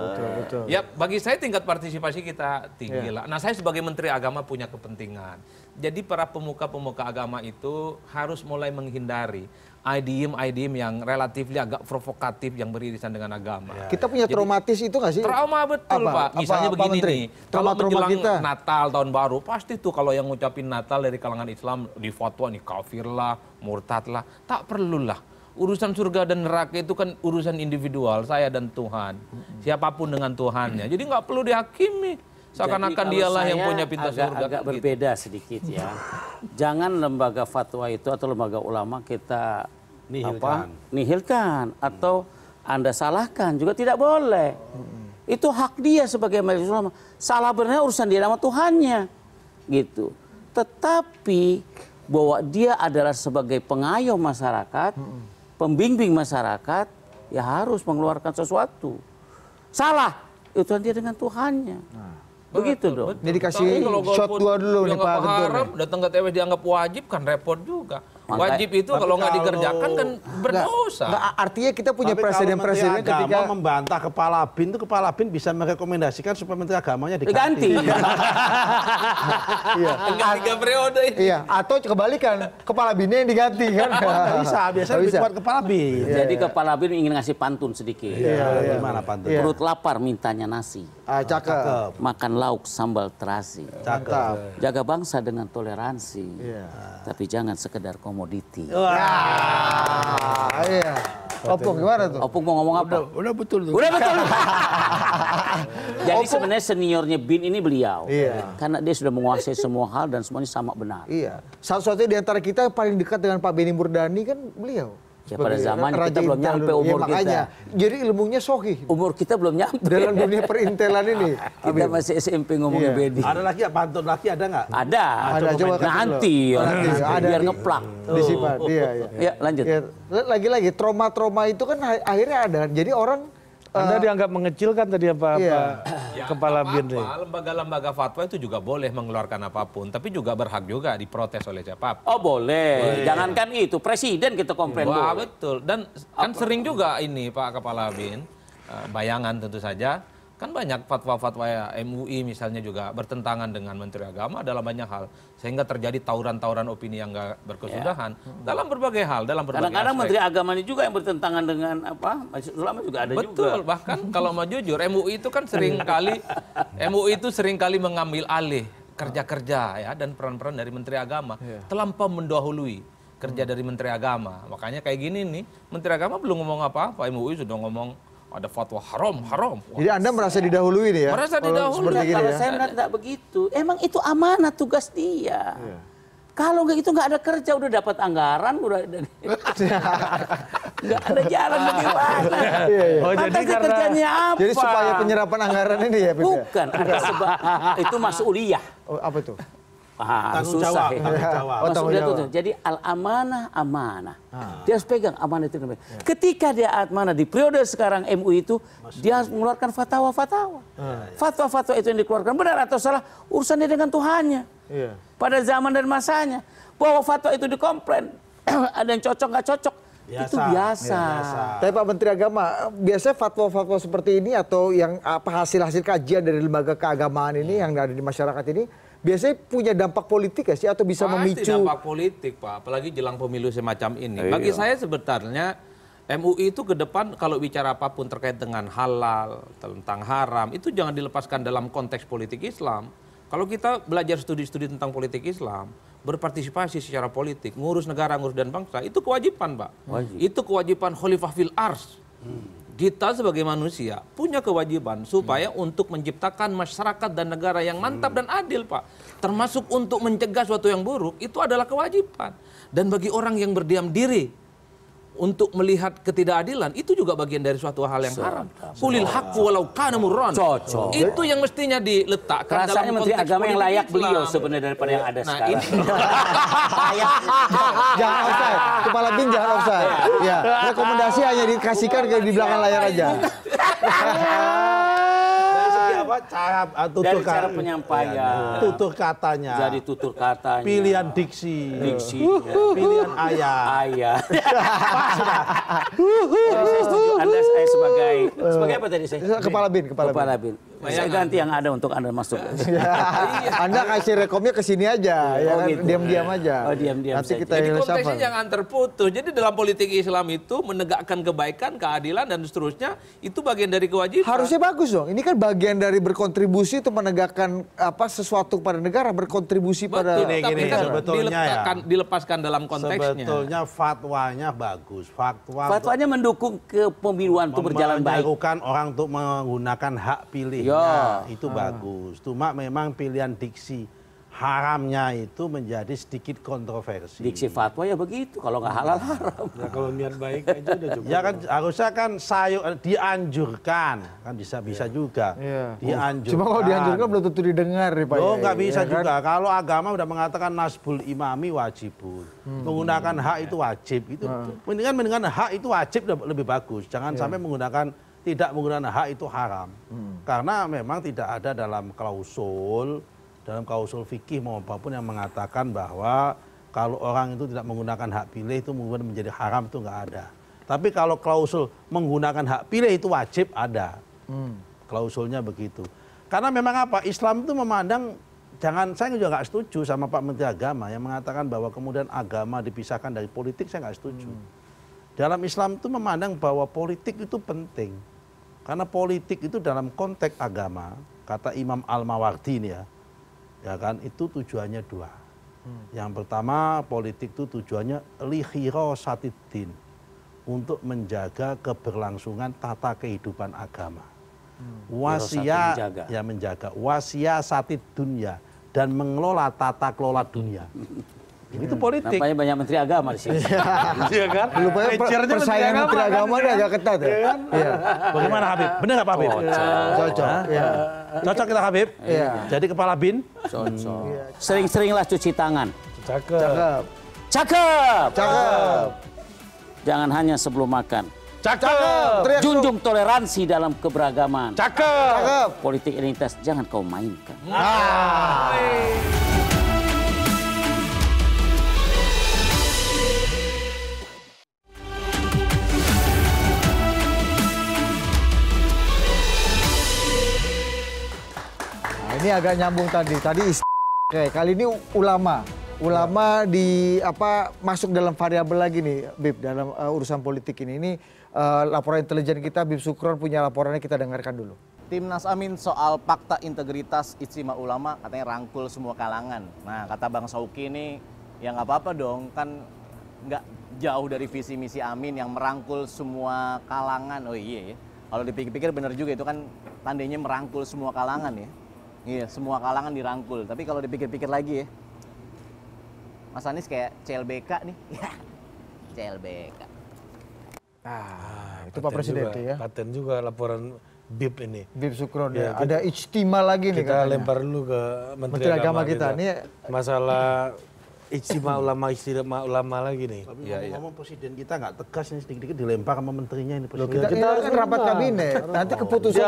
betul. Ya, bagi saya tingkat partisipasi kita tinggi lah. Nah, saya sebagai Menteri Agama punya kepentingan. Jadi para pemuka-pemuka agama itu harus mulai menghindari idiom-idiom yang relatif agak provokatif yang beririsan dengan agama. Kita punya traumatis itu nggak sih? Trauma betul Pak. Misalnya begini nih, kalau menjelang Natal tahun baru pasti tuh kalau yang ngucapin Natal dari kalangan Islam di fatwa nih kafir lah, murtad lah, tak perlulah. Urusan surga dan neraka itu kan urusan individual saya dan Tuhan. Siapapun dengan Tuhannya. Jadi nggak perlu dihakimi. Seakan-akan dialah yang punya pintu surga. Agak berbeda sedikit ya. Jangan lembaga fatwa itu atau lembaga ulama kita nihilkan atau Anda salahkan juga tidak boleh. Itu hak dia sebagai majelis ulama. Salah benar urusan dia sama Tuhannya. Gitu. Tetapi bahwa dia adalah sebagai pengayom masyarakat, pembimbing masyarakat, ya harus mengeluarkan sesuatu. Salah, itu dia dengan Tuhannya. Begitu dong. Jadi dikasih shot 2 dulu nih Pak Guntur. Datang ke TW dianggap wajib kan repot juga. Wajib itu kalau nggak dikerjakan kan berdosa. Artinya kita punya presiden-presiden ketika membantah kepala bin, itu kepala bin bisa merekomendasikan supaya menteri agamanya diganti. Iya. Enggak 3 periode. Iya, atau kebalikan, kepala binnya yang diganti kan. Bisa, biasanya lebih kuat kepala bin. Jadi kepala bin ingin ngasih pantun sedikit. Gimana pantun? Perut lapar mintanya nasi. Cakep. Makan lauk sambal terasi. Cakep. Jaga bangsa dengan toleransi. Tapi jangan sekedar komoditi. Iya. Opung gimana tuh? Opung mau ngomong apa? Udah betul tuh. Udah betul. Jadi sebenarnya seniornya bin ini beliau. Iya. Karena dia sudah menguasai semua hal dan semuanya sama benar. Iya. Satu-satunya di antara kita yang paling dekat dengan Pak Benny Murdani kan beliau. Ya, pada zaman kita belum nyampe umur kita. Jadi ilmunya sohih. Umur kita belum nyampe. Dalam dunia perintelan ini. Kita masih SMP ngomongin Bedi. Ada lagi ya pantun lagi ada nggak? Ada. Coba Nanti. Ada biar ngeplak. Disimpan. Iya. Ya lanjut. Ya, lagi-lagi trauma-trauma itu kan akhirnya ada. Jadi orang Anda dianggap mengecilkan tadi apa kepala bin. Lembaga-lembaga fatwa itu juga boleh mengeluarkan apapun, tapi juga berhak juga diprotes oleh siapapun. Oh boleh. Jangankan itu, presiden kita komplain. Wah betul. Dan kan sering juga ini Pak Kepala Bin, bayangan tentu saja, kan banyak fatwa-fatwa MUI misalnya juga bertentangan dengan Menteri Agama dalam banyak hal. Sehingga terjadi tawuran-tawuran opini yang nggak berkesudahan dalam berbagai hal, dalam berbagai kadang-kadang aspek. Menteri Agama ini juga yang bertentangan dengan Majelis Ulama juga ada juga. Betul, bahkan kalau mau jujur MUI itu kan seringkali mengambil alih kerja-kerja ya dan peran-peran dari Menteri Agama terlampau mendahului kerja dari Menteri Agama. Makanya kayak gini nih, Menteri Agama belum ngomong apa-apa, MUI sudah ngomong ada fatwa haram. Wah. Jadi Anda merasa didahului nih ya? Merasa didahului. Kalau saya melihat tidak begitu. Emang itu amanah tugas dia. Kalau nggak itu nggak ada kerja, udah dapat anggaran, udah nggak ada jalan bagaimana. Oh, jadi karena kerjanya apa? Jadi supaya penyerapan anggaran ini ya, Pip? Bukan, ada sebab itu mas'uliyah. Oh, apa itu? Tanggung susah. jawab. Tanggung jawab. Jadi al-amanah amanah. Dia harus pegang amanah itu. Ketika dia amanah di periode sekarang MUI itu, dia harus mengeluarkan fatwa-fatwa. Fatwa-fatwa itu yang dikeluarkan benar atau salah, urusannya dengan Tuhannya. Pada zaman dan masanya. Bahwa fatwa itu dikomplain, ada yang cocok nggak cocok, itu biasa. Tapi Pak Menteri Agama, biasanya fatwa-fatwa seperti ini atau yang apa hasil-hasil kajian dari lembaga keagamaan ini yang ada di masyarakat ini, biasanya punya dampak politik ya sih atau bisa memicu dampak politik Pak, apalagi jelang pemilu semacam ini. Bagi saya sebetulnya MUI itu ke depan kalau bicara apapun terkait dengan halal, tentang haram, itu jangan dilepaskan dalam konteks politik Islam. Kalau kita belajar studi-studi tentang politik Islam, berpartisipasi secara politik, ngurus negara, ngurus dan bangsa, itu kewajiban Pak. Itu kewajiban khalifah fil ars. Kita sebagai manusia punya kewajiban supaya untuk menciptakan masyarakat dan negara yang mantap dan adil Pak. Termasuk untuk mencegah sesuatu yang buruk, itu adalah kewajiban. Dan bagi orang yang berdiam diri untuk melihat ketidakadilan, itu juga bagian dari suatu hal yang haram. Qulil haqqu walau kana murran. Cocok. Itu yang mestinya diletakkan Rasanya dalam Menteri konteks Agama yang layak politik beliau Islam. sebenarnya daripada yang ada sekarang. Ini jangan offside, kepala bin jangan offside. Ya, rekomendasi hanya dikasihkan ke di belakang layar aja. Dari cara penyampaian, tutur katanya, jadi tutur katanya, pilihan diksi, pilihan ayat. Jadi saya setuju Anda, saya sebagai apa tadi saya? Kepala bin. Kepala bin. Saya ganti yang ada untuk Anda masuk. Anda kasih rekomnya ke sini aja, ya kan? gitu. Diam-diam aja. Oh, diam-diam Nanti saja. kita Jadi konteksnya reshuffle. jangan terputus. Jadi dalam politik Islam itu menegakkan kebaikan, keadilan dan seterusnya itu bagian dari kewajiban. Harusnya bagus dong. Ini kan bagian dari berkontribusi untuk menegakkan sesuatu pada negara, berkontribusi pada Betul, tapi kan sebetulnya dilepaskan dalam konteksnya. Sebetulnya fatwanya bagus. Fatwanya mendukung kepemiluan itu berjalan baik. Menyerukan orang untuk menggunakan hak pilihnya, itu bagus. Cuma memang pilihan diksi haramnya itu menjadi sedikit kontroversi. Diksi fatwa ya begitu, kalau nggak halal haram. Ya kalau niat baik aja udah cukup. Ya kan harusnya kan dianjurkan, kan bisa juga. Iya. Dianjurkan. Cuma kalau dianjurkan belum tentu didengar nih Pak. Oh, Yai, nggak bisa ya kan? juga. Kalau agama udah mengatakan nasbul imami wajibun. Menggunakan hak itu wajib. Itu mendingan hak itu wajib lebih bagus. Jangan sampai tidak menggunakan hak itu haram. Karena memang tidak ada dalam klausul fikih maupun yang mengatakan bahwa kalau orang itu tidak menggunakan hak pilih itu kemudian menjadi haram, itu nggak ada. Tapi kalau klausul menggunakan hak pilih itu wajib, ada. Klausulnya begitu. Karena memang apa? Islam itu memandang, saya juga nggak setuju sama Pak Menteri Agama yang mengatakan bahwa kemudian agama dipisahkan dari politik, saya nggak setuju. Dalam Islam itu memandang bahwa politik itu penting. Karena politik itu dalam konteks agama, kata Imam Al-Mawardi ini ya kan, itu tujuannya dua. Yang pertama, politik itu tujuannya lihirosatiddin, untuk menjaga keberlangsungan tata kehidupan agama. Menjaga wasiyasatid dunya, dan mengelola tata kelola dunia. Itu politik. Nampaknya banyak menteri agama di sini. Iya kan? Persaingan menteri agama ini agak ketat ya. Iya. Bagaimana Habib? Benar nggak Pak Habib? Cocok. Iya. Cocok kita Habib? Iya. Jadi kepala BIN? Cocok. Sering-seringlah cuci tangan. Cakep. Cakep. Cakep. Cakep. Jangan hanya sebelum makan. Cakep. Teriak Junjung toleransi dalam keberagaman. Cakep. Cakep. Politik identitas jangan kau mainkan. Nah, ini agak nyambung tadi. Oke, kali ini ulama masuk dalam variabel lagi nih, Bib, dalam urusan politik ini. Ini laporan intelijen kita, Bib Sukron punya laporannya, kita dengarkan dulu. Timnas Amin soal fakta integritas Ijtima Ulama katanya rangkul semua kalangan. Nah, kata Bang Sauki ini ya nggak apa-apa dong, kan nggak jauh dari visi misi Amin yang merangkul semua kalangan. Oh iya ya, kalau dipikir-pikir benar juga, itu kan tandanya merangkul semua kalangan ya. Iya, semua kalangan dirangkul. Tapi kalau dipikir-pikir lagi ya, Mas Anies kayak CLBK nih. CLBK. Itu Pak Presiden juga, tuh ya. Paten juga laporan BIP ini. Bib Sukron Ya, ya. Ada ijtima lagi nih Kita katanya. lempar dulu ke Menteri Menteri Agama kita. Ini Masalah Ijtima ulama lagi nih. Tapi ngomong-ngomong Presiden kita nggak tegas ini, sedikit-sedikit dilempar sama menterinya ini. Loh, Presiden. kita kan rapat kabinet. Nanti keputusan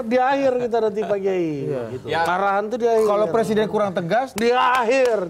Di akhir kita nanti Pak Kiai. Gitu. Arahan tuh di akhir. kalau presiden kurang tegas, di akhir.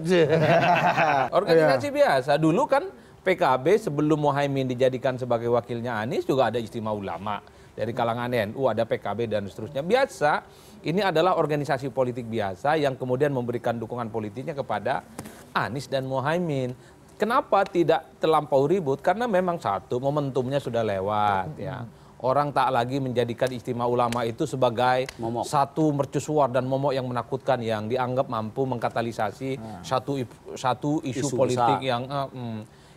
Organisasi biasa. Dulu kan PKB sebelum Muhaimin dijadikan sebagai wakilnya Anies juga ada istimewa ulama. Dari kalangan NU ada PKB dan seterusnya. Biasa, ini adalah organisasi politik biasa yang kemudian memberikan dukungan politiknya kepada Anies dan Muhaimin. Kenapa tidak terlampau ribut? Karena memang satu, momentumnya sudah lewat ya. Orang tak lagi menjadikan istimewa ulama itu sebagai satu mercusuar dan momok yang menakutkan yang dianggap mampu mengkatalisasi satu isu politik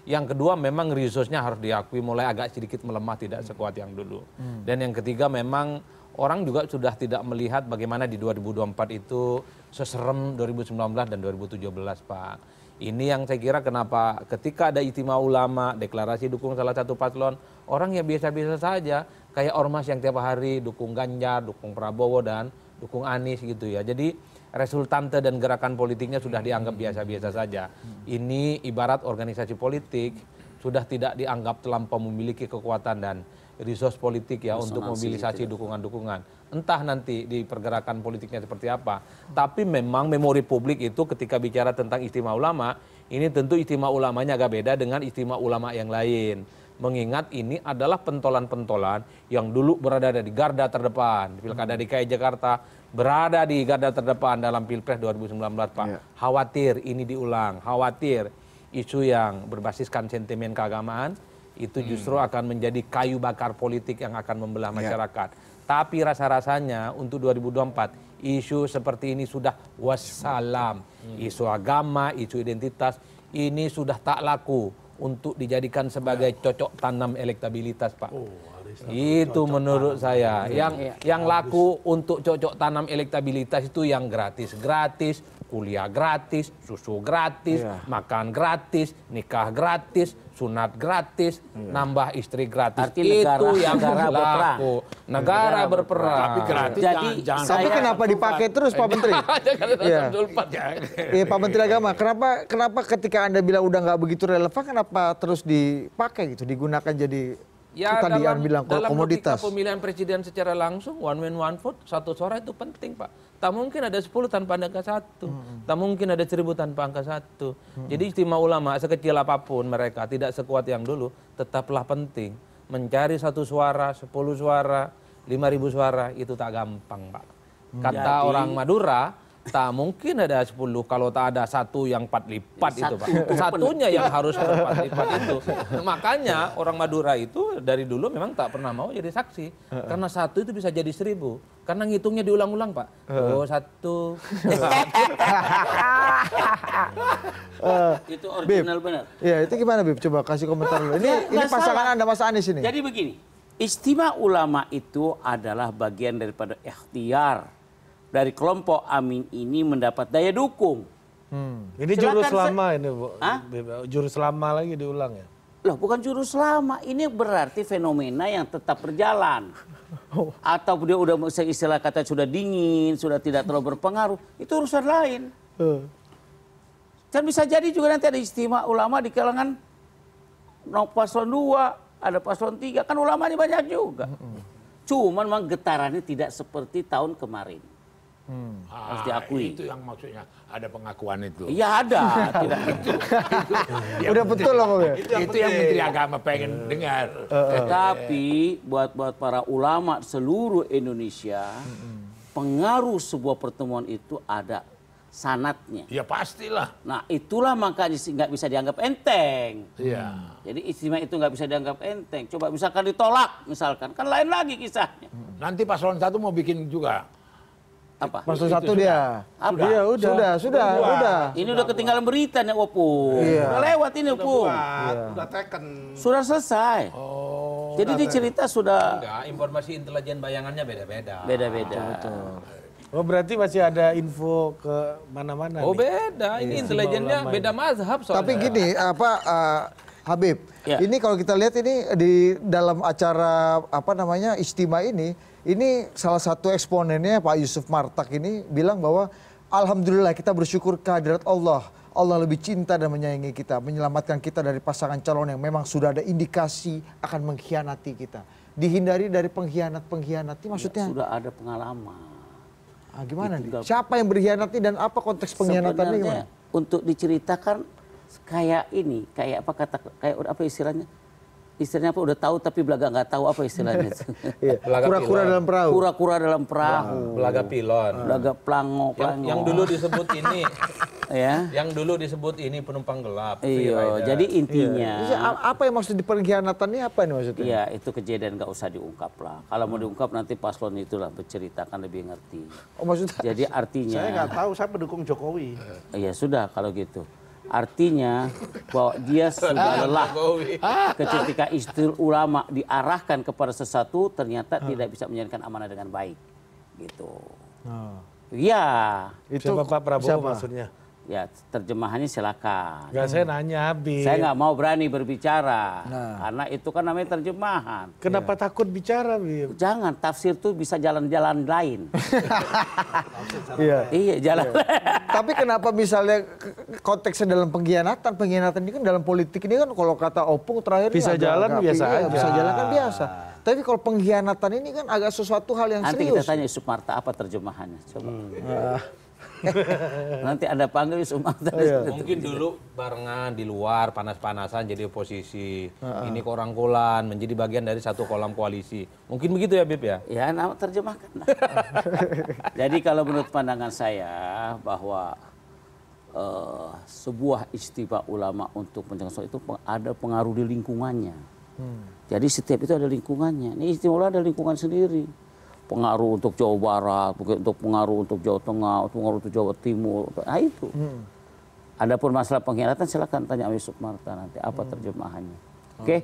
yang kedua memang resource-nya harus diakui mulai agak sedikit melemah, tidak sekuat yang dulu. Dan yang ketiga memang orang juga sudah tidak melihat bagaimana di 2024 itu seserem 2019 dan 2017 Pak. Ini yang saya kira kenapa ketika ada ijtima ulama, deklarasi dukung salah satu paslon, orang ya biasa-biasa saja. Kayak ormas yang tiap hari dukung Ganjar, dukung Prabowo dan dukung Anies gitu ya. Jadi resultante dan gerakan politiknya sudah dianggap biasa-biasa saja. Ini ibarat organisasi politik sudah tidak dianggap terlampau memiliki kekuatan dan resource politik ya untuk mobilisasi dukungan-dukungan. Entah nanti di pergerakan politiknya seperti apa. Tapi memang memori publik itu ketika bicara tentang istimewa ulama, ini tentu istimewa ulamanya agak beda dengan istimewa ulama yang lain. Mengingat ini adalah pentolan-pentolan yang dulu berada di garda terdepan. Pilkada DKI Jakarta berada di garda terdepan dalam Pilpres 2019, Pak. Khawatir ini diulang, khawatir isu yang berbasiskan sentimen keagamaan itu justru akan menjadi kayu bakar politik yang akan membelah masyarakat. Tapi rasa-rasanya untuk 2024 isu seperti ini sudah wassalam. Isu agama, isu identitas ini sudah tak laku untuk dijadikan sebagai cocok tanam elektabilitas, Pak. Itu menurut saya. Yang laku untuk cocok tanam elektabilitas itu yang gratis-gratis, kuliah gratis, susu gratis, makan gratis, nikah gratis, sunat gratis, nambah istri gratis. Artinya itu yang negara berperang. laku. Negara berperang. Tapi gratis Jadi, jangan Tapi kenapa dipakai terus Pak Menteri? Iya. Iya Pak Menteri Agama, kenapa ketika Anda bilang udah nggak begitu relevan, kenapa terus dipakai gitu, digunakan jadi tadi Anda bilang komoditas? Dalam pemilihan presiden secara langsung, one man one vote, satu suara itu penting, Pak. Tak mungkin ada 10 tanpa angka 1. Tak mungkin ada 1000 tanpa angka 1. Jadi istimewa ulama sekecil apapun mereka, tidak sekuat yang dulu, tetaplah penting. Mencari 1 suara, 10 suara, 5.000 suara, itu tak gampang, Pak. Kata orang Madura, tak mungkin ada 10 kalau tak ada 1 yang 4 lipat itu, Pak. Satunya yang harus 4 lipat itu. Makanya orang Madura itu dari dulu memang tak pernah mau jadi saksi. Karena 1 itu bisa jadi 1000. Karena ngitungnya diulang-ulang, Pak. Oh, 1. Itu original benar. Iya, itu gimana Bib? Coba kasih komentar dulu. Ini pasangan Anda Mas Anies ini. Jadi begini, istimewa ulama itu adalah bagian daripada ikhtiar dari kelompok Amin ini mendapat daya dukung. Ini jurus lama ini, Bu. Jurus lama lagi diulang ya. Loh, bukan jurus lama, ini berarti fenomena yang tetap berjalan. Atau dia udah istilah kata sudah dingin, sudah tidak terlalu berpengaruh, itu urusan lain. Dan bisa jadi juga nanti ada istimewa ulama di kalangan paslon 2, ada paslon 3, kan ulamanya banyak juga. Cuman memang getarannya tidak seperti tahun kemarin. Harus diakui. Itu yang maksudnya ada pengakuan itu. Iya ada, tidak itu. Udah betul loh ya. Itu yang Menteri Agama pengen dengar. Tapi buat para ulama seluruh Indonesia, pengaruh sebuah pertemuan itu ada sanatnya. Ya pastilah. Nah itulah makanya nggak bisa dianggap enteng. Iya. Jadi istimewa itu nggak bisa dianggap enteng. Coba misalkan ditolak, misalkan kan lain lagi kisahnya. Nanti paslon 1 mau bikin juga. Apa? Paslon 1 dia. Apa? Iya, sudah. Ini udah ketinggalan berita nih Opung. Iya. Udah lewat ini Opung. Udah taken. Sudah selesai. Jadi di cerita sudah Enggak, informasi intelijen bayangannya beda-beda. beda-beda. Oh berarti masih ada info ke mana-mana Oh nih? beda, ini intelijennya beda mazhab soalnya. Tapi gini, Habib, Ya. ini kalau kita lihat ini di dalam acara istimewa ini salah satu eksponennya Pak Yusuf Martak ini bilang bahwa alhamdulillah kita bersyukur kehadirat Allah. Allah lebih cinta dan menyayangi kita, menyelamatkan kita dari pasangan calon yang memang sudah ada indikasi akan mengkhianati kita. Dihindari dari pengkhianat-pengkhianat. Ini maksudnya Sudah ada pengalaman. gimana nih? Siapa yang berkhianati dan apa konteks pengkhianatannya gimana? Sebenarnya untuk diceritakan kayak apa istilahnya? Istilahnya apa udah tahu tapi belaga nggak tahu apa istilahnya. Kura-kura dalam perahu. Kura-kura dalam perahu. Belaga pilon. Belaga pelango. Yang dulu disebut ini, Ya. yang dulu disebut ini penumpang gelap. Iya, jadi intinya. Apa yang maksud di pengkhianatannya apa nih maksudnya? Iya, itu kejadian nggak usah diungkap lah. Kalau mau diungkap nanti paslon itulah berceritakan lebih ngerti. Oh maksudnya? Jadi artinya. Saya nggak tahu, saya pendukung Jokowi. Iya sudah kalau gitu. Artinya bahwa dia sudah lelah ketika istilah ulama diarahkan kepada sesuatu ternyata tidak bisa menjalankan amanah dengan baik. Gitu. Iya. Itu Siapa Pak Prabowo siapa? maksudnya? Ya terjemahannya silakan. Enggak, saya nanya Habib. Saya nggak mau berani berbicara karena itu kan namanya terjemahan. Kenapa takut bicara, Habib? Jangan, tafsir tuh bisa jalan-jalan lain. Iya. Iya, jalan. Tapi kenapa misalnya konteksnya dalam pengkhianatan ini kan dalam politik ini kan kalau kata Opung terakhir Bisa ini jalan agak-agak, biasa iya, aja. Bisa jalan kan biasa. Tapi kalau pengkhianatan ini kan agak sesuatu hal yang Nanti kita serius. tanya Yusuf Marta apa terjemahannya. Coba. Nanti Anda panggil Sumatera. Mungkin dulu barengan di luar panas-panasan jadi oposisi. Ini korangkulan menjadi bagian dari satu kolam koalisi. Mungkin begitu ya Bib ya? Ya, nama terjemahkan. Jadi kalau menurut pandangan saya bahwa sebuah istimewa ulama untuk pencegahan itu ada pengaruh di lingkungannya. Jadi setiap itu ada lingkungannya. Ini istimewa ulama ada lingkungan sendiri. Pengaruh untuk Jawa Barat, untuk pengaruh untuk Jawa Tengah, untuk pengaruh untuk Jawa Timur. Nah itu. Adapun masalah pengkhianatan silakan tanya Ami Sukmarta nanti apa terjemahannya. Oke?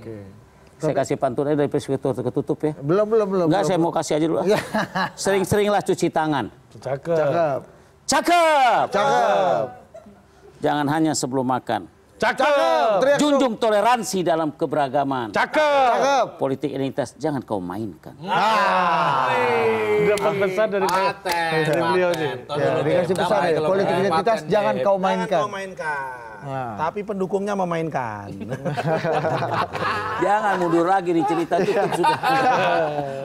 Saya kasih pantunnya dari perspektif tertutup ya. Belum. Enggak, saya mau kasih aja dulu. Sering-seringlah cuci tangan. Cakep. Cakep. Jangan hanya sebelum makan. Cakep. Junjung toleransi dalam keberagaman. Cakep. Politik identitas jangan kau mainkan. Dapat pesan dari beliau nih. Ya, dikasih pesan ya, politik identitas jangan kau mainkan. Tapi pendukungnya memainkan. Jangan mundur lagi di cerita tutup sudah.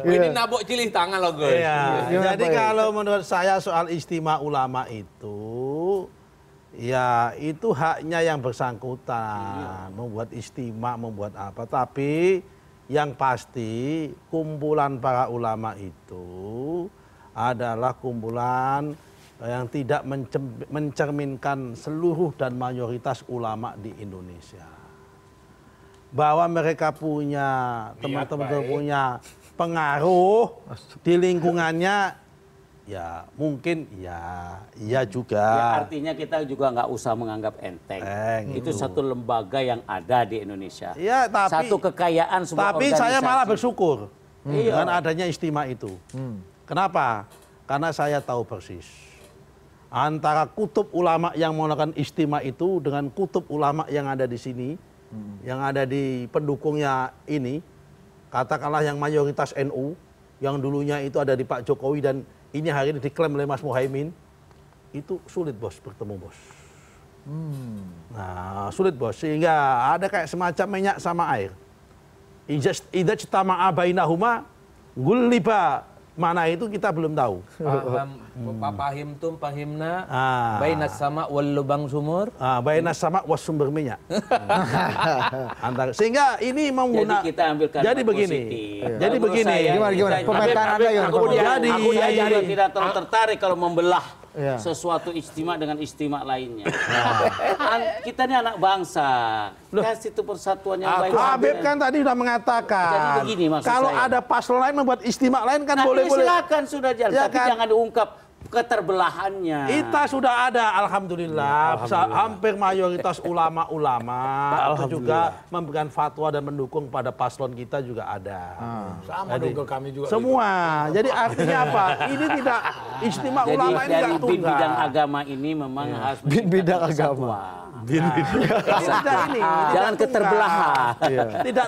Ini nabok cilih tangan loh Gus. Jadi kalau menurut saya soal istimewa ulama itu, ya itu haknya yang bersangkutan. Membuat istimewa, membuat apa. Tapi yang pasti kumpulan para ulama itu adalah kumpulan yang tidak mencerminkan seluruh dan mayoritas ulama di Indonesia. Bahwa mereka punya, teman-teman punya pengaruh di lingkungannya, ya mungkin ya juga. Ya, artinya kita juga nggak usah menganggap enteng. Itu satu lembaga yang ada di Indonesia. Ya, tapi, satu kekayaan sebuah tapi organisasi. saya malah bersyukur dengan adanya istimewa itu. Kenapa? Karena saya tahu persis. Antara kutub ulama yang melakukan istimewa itu dengan kutub ulama yang ada di sini, yang ada di pendukungnya ini, katakanlah yang mayoritas NU, yang dulunya itu ada di Pak Jokowi dan ini hari ini diklaim oleh Mas Muhaimin, itu sulit bos bertemu bos. Nah sulit bos, sehingga ada kayak semacam minyak sama air. Idza ijtama'a bainahuma gulliba, mana itu kita belum tahu. Pahim tum pahimna bainas sama wal lubang sumur. Bainas sama was sumber minyak. Sehingga ini menggunakan. Jadi kita ambilkan. Jadi begini. Jadi begini. Gimana? Pemetaan Anda yang kemudian aku jadi juga tidak terlalu tertarik kalau membelah sesuatu istimewa dengan istimewa lainnya. Kita ini anak bangsa. Kasih itu persatuan yang baik. Habib kan tadi sudah mengatakan. Jadi begini maksud kalau saya. ada paslon lain membuat istimewa lain kan Nah, boleh-boleh. silakan sudah jalan, Ya tapi kan? jangan diungkap keterbelahannya. Kita sudah ada, alhamdulillah. Hampir mayoritas ulama-ulama itu juga memberikan fatwa dan mendukung pada paslon kita juga ada. Sama dong ke kami juga. Semua. Jadi artinya apa? Ini tidak istimewa Jadi ulama ini dari tidak tunggal. bidang agama ini memang harus bidang agama. Jangan keterbelahan.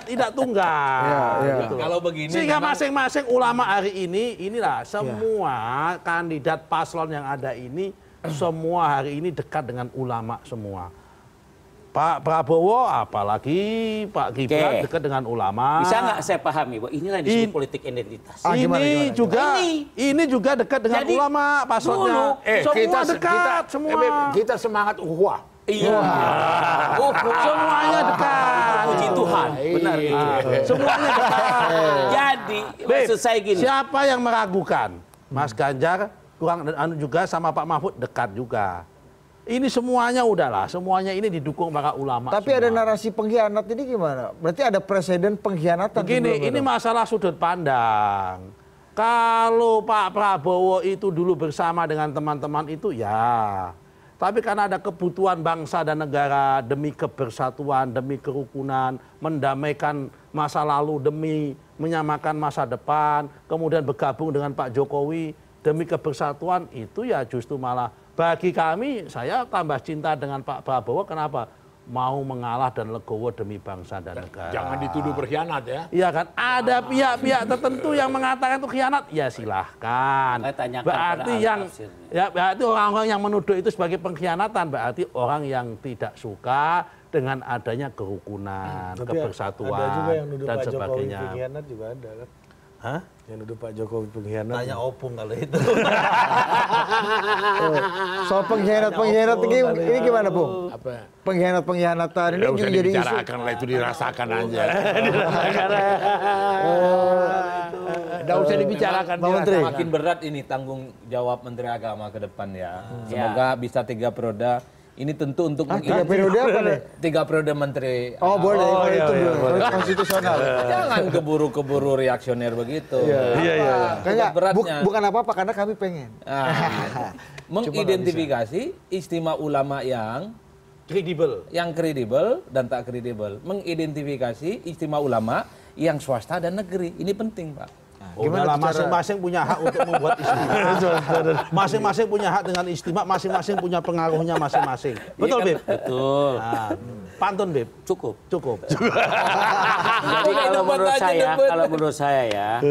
Tidak tunggal. Gitu. Kalau begini Sehingga memang- masing-masing ulama hari ini, inilah semua kandidat paslon yang ada ini, semua hari ini dekat dengan ulama semua. Pak Prabowo, apalagi Pak Gibran dekat dengan ulama. Bisa nggak saya pahami bahwa inilah yang disebut politik identitas. Ini juga dekat dengan Jadi, ulama paslonnya. Semua dekat, semua. Kita semangat ukhuwah. Iya. Semuanya dekat. Puji Tuhan. Benar itu. Semuanya dekat. Jadi maksud saya gini. Siapa yang meragukan? Mas Ganjar kurang juga sama Pak Mahfud dekat juga. Ini semuanya udahlah, semuanya ini didukung para ulama. Tapi semua. ada narasi pengkhianat ini gimana? Berarti ada presiden pengkhianatan. Begini, ini masalah sudut pandang. Kalau Pak Prabowo itu dulu bersama dengan teman-teman itu ya. Tapi karena ada kebutuhan bangsa dan negara demi kebersatuan, demi kerukunan, mendamaikan masa lalu demi menyamakan masa depan, kemudian bergabung dengan Pak Jokowi demi kebersatuan, itu ya justru malah bagi kami, saya tambah cinta dengan Pak Prabowo. Kenapa? Mau mengalah dan legowo demi bangsa dan negara. Jangan dituduh berkhianat ya. Iya kan, ada pihak-pihak tertentu yang mengatakan itu khianat, ya silahkan. Berarti orang-orang yang menuduh itu sebagai pengkhianatan, berarti orang yang tidak suka dengan adanya kerukunan, kebersatuan ada juga yang nuduh dan Pak Jokowi sebagainya. pengkhianat juga ada kan. Hah? Yang nuduh Pak Jokowi pengkhianat. Tanya Opung kalau itu. Soal pengkhianat ini gimana, Bung? Apa? Pengkhianatan ini Tidak usah jadi isu. dibicarakan lah, itu dirasakan aja. Tidak usah dibicarakan. Bang Menteri. Makin berat ini tanggung jawab Menteri Agama ke depan ya. Semoga bisa 3 periode. Ini tentu untuk 3 periode apa nih? 3 periode Menteri. Oh, boleh. Kalau itu iya, boleh. Konstitusional. Jangan keburu-keburu reaksioner begitu. Iya. Enggak, Beratnya. bukan apa-apa karena kami pengen. Mengidentifikasi istimewa ulama yang kredibel dan tak kredibel. Mengidentifikasi istimewa ulama yang swasta dan negeri. Ini penting, Pak. Udahlah, masing-masing punya hak untuk membuat istimewa. Masing-masing punya hak dengan istimewa, masing-masing punya pengaruhnya masing-masing. Betul, Bib? Betul. Nah, pantun, Bib? Cukup. Cukup. Jadi kalau menurut saya ya,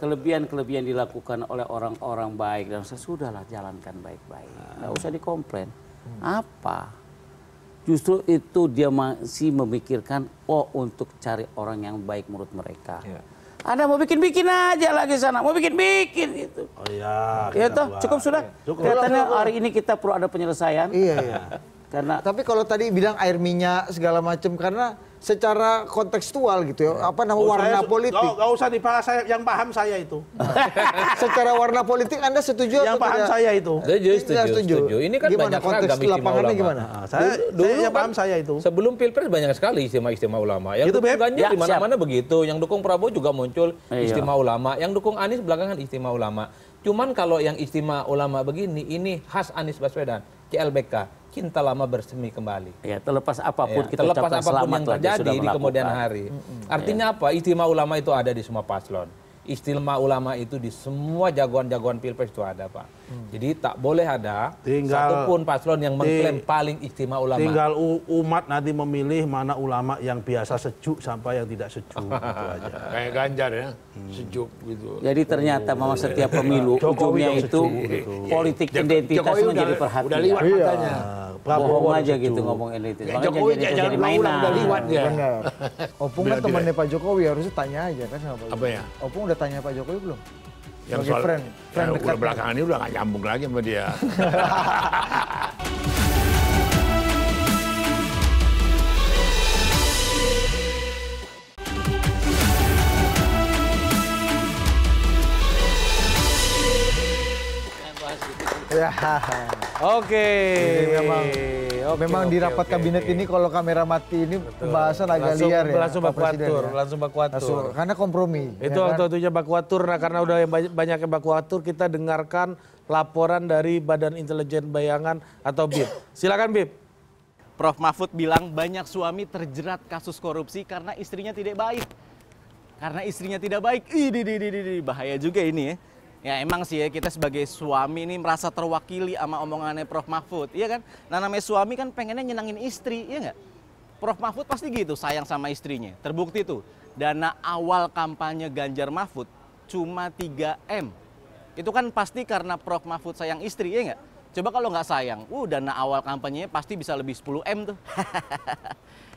kelebihan-kelebihan dilakukan oleh orang-orang baik dan sesudahlah jalankan baik-baik. Nggak usah dikomplain. Apa? Justru itu dia masih memikirkan untuk cari orang yang baik menurut mereka. Anda mau bikin-bikin aja lagi sana, mau bikin-bikin gitu. Oh iya. Itu cukup sudah. Kelihatannya hari ini kita perlu ada penyelesaian. Iya. Karena Tapi kalau tadi bilang air minyak segala macam karena secara kontekstual gitu ya, apa nama warna politik. Gak usah dibahas, yang paham saya itu. Secara warna politik Anda setuju Yang atau paham tidak? saya itu. Setuju. Ini kan Gimana banyak konteks ragam istimewa lapangannya ulama. gimana? Saya yang paham saya itu. Sebelum Pilpres banyak sekali istimewa ulama. Yang Itu, dukung Beb. Ganjar Ya, di mana-mana begitu. Yang dukung Prabowo juga muncul istimewa ulama. Yang dukung Anies belakangan istimewa ulama. Cuman kalau yang istimewa ulama begini, ini khas Anies Baswedan, CLBK. Cinta lama bersemi kembali. ya terlepas apapun kita Terlepas ucapkan apapun selamat yang lah dia terjadi sudah di kemudian melakukan. hari. Artinya apa? Istimewa ulama itu ada di semua paslon. Istimewa ulama itu di semua jagoan-jagoan Pilpres itu ada, Pak. Jadi tak boleh ada satupun paslon yang mengklaim paling istimewa ulama. Tinggal umat nanti memilih mana ulama yang biasa sejuk sampai yang tidak sejuk. Gitu aja. Kayak Ganjar ya, sejuk gitu. Jadi ternyata memang setiap pemilu ujungnya itu politik identitas Jokowi menjadi udah perhatian. liwat matanya. Bohong aja gitu ngomong identitas. Makanya Jokowi jadi jangan mainan. ulang udah liwat dia. Benar. Opung kan temannya Pak Jokowi, harusnya tanya aja kan sama Pak Jokowi. Apa ya? Opung udah tanya Pak Jokowi belum? Yang Sebagai friend udah dekat. belakangan ini udah gak nyambung lagi sama dia. Ya. Oke. Memang di rapat kabinet ini kalau kamera mati ini pembahasan agak liar ya. Langsung Pak baku Presiden atur, ya. langsung baku atur. Langsung, karena kompromi. Itu waktu-waktunya baku atur, nah karena udah banyak yang baku atur, kita dengarkan laporan dari Badan Intelijen Bayangan atau BIN. Silakan BIN. Prof Mahfud bilang banyak suami terjerat kasus korupsi karena istrinya tidak baik. Karena istrinya tidak baik, bahaya juga ini ya. Ya emang sih ya, kita sebagai suami ini merasa terwakili sama omongannya Prof Mahfud, iya kan? Nah namanya suami kan pengennya nyenangin istri, iya nggak? Prof Mahfud pasti gitu, sayang sama istrinya. Terbukti tuh, dana awal kampanye Ganjar Mahfud cuma 3M. Itu kan pasti karena Prof Mahfud sayang istri, iya nggak? Coba kalau nggak sayang, dana awal kampanyenya pasti bisa lebih 10M tuh.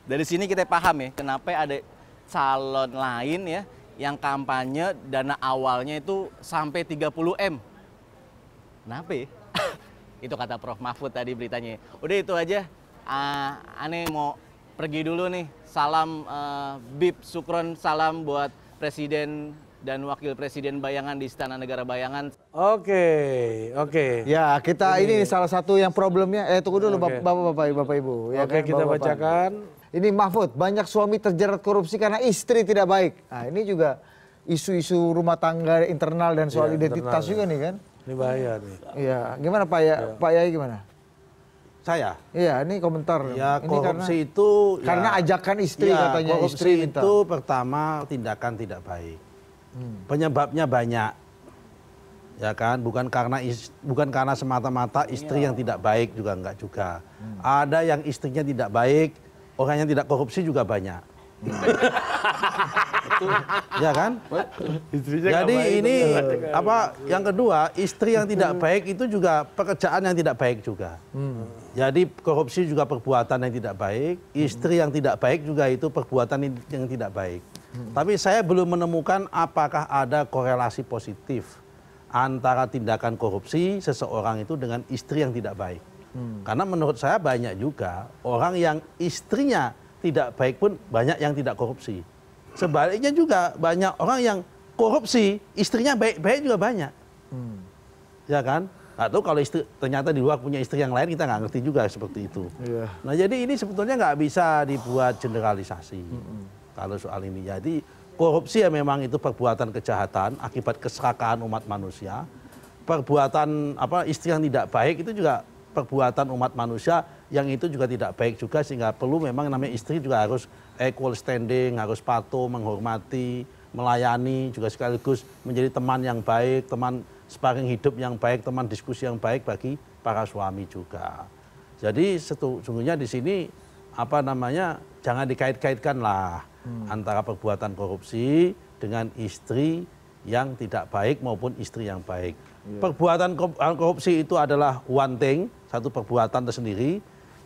Dari sini kita paham ya, kenapa ada calon lain ya, yang kampanye dana awalnya itu sampai 30M. Kenapa ya? Itu kata Prof Mahfud tadi beritanya. Udah itu aja, aneh mau pergi dulu nih. Salam Bib Sukron, salam buat Presiden dan Wakil Presiden Bayangan di Istana Negara Bayangan. Oke. Ya, kita ini salah satu yang problemnya. Tunggu dulu Bapak Ibu. Ya Oke, kan, kita Bapak-bapak. bacakan. Ini Mahfud, banyak suami terjerat korupsi karena istri tidak baik. Nah, ini juga isu-isu rumah tangga internal dan soal identitas juga nih kan. Ini bahaya nih. Iya, gimana Pak Pak Yai gimana? Saya? Iya, ini komentar. Ya ini korupsi itu... karena ajakan istri ya, katanya, korupsi istri minta. itu pertama tindakan tidak baik. Penyebabnya banyak. Ya kan, bukan karena semata-mata istri yang tidak baik juga enggak juga. Ada yang istrinya tidak baik, orang yang tidak korupsi juga banyak. Ya kan? Jadi ini apa yang kedua, istri yang tidak baik itu juga pekerjaan yang tidak baik juga. Jadi korupsi juga perbuatan yang tidak baik, istri yang tidak baik juga itu perbuatan yang tidak baik. Tapi saya belum menemukan apakah ada korelasi positif antara tindakan korupsi seseorang itu dengan istri yang tidak baik. Karena menurut saya banyak juga orang yang istrinya tidak baik pun banyak yang tidak korupsi. Sebaliknya juga banyak orang yang korupsi, istrinya baik-baik juga banyak. Ya kan? Atau kalau istri ternyata di luar punya istri yang lain, kita nggak ngerti juga seperti itu. Nah jadi ini sebetulnya nggak bisa dibuat generalisasi kalau soal ini. Jadi korupsi ya memang itu perbuatan kejahatan akibat keserakahan umat manusia. Perbuatan istri yang tidak baik itu juga perbuatan umat manusia yang itu juga tidak baik juga, sehingga perlu memang namanya istri juga harus equal standing, harus patuh, menghormati, melayani, juga sekaligus menjadi teman yang baik, teman sparring hidup yang baik, teman diskusi yang baik bagi para suami juga. Jadi sesungguhnya di sini jangan dikait-kaitkan lah antara perbuatan korupsi dengan istri yang tidak baik maupun istri yang baik. Perbuatan korupsi itu adalah one thing, satu perbuatan tersendiri.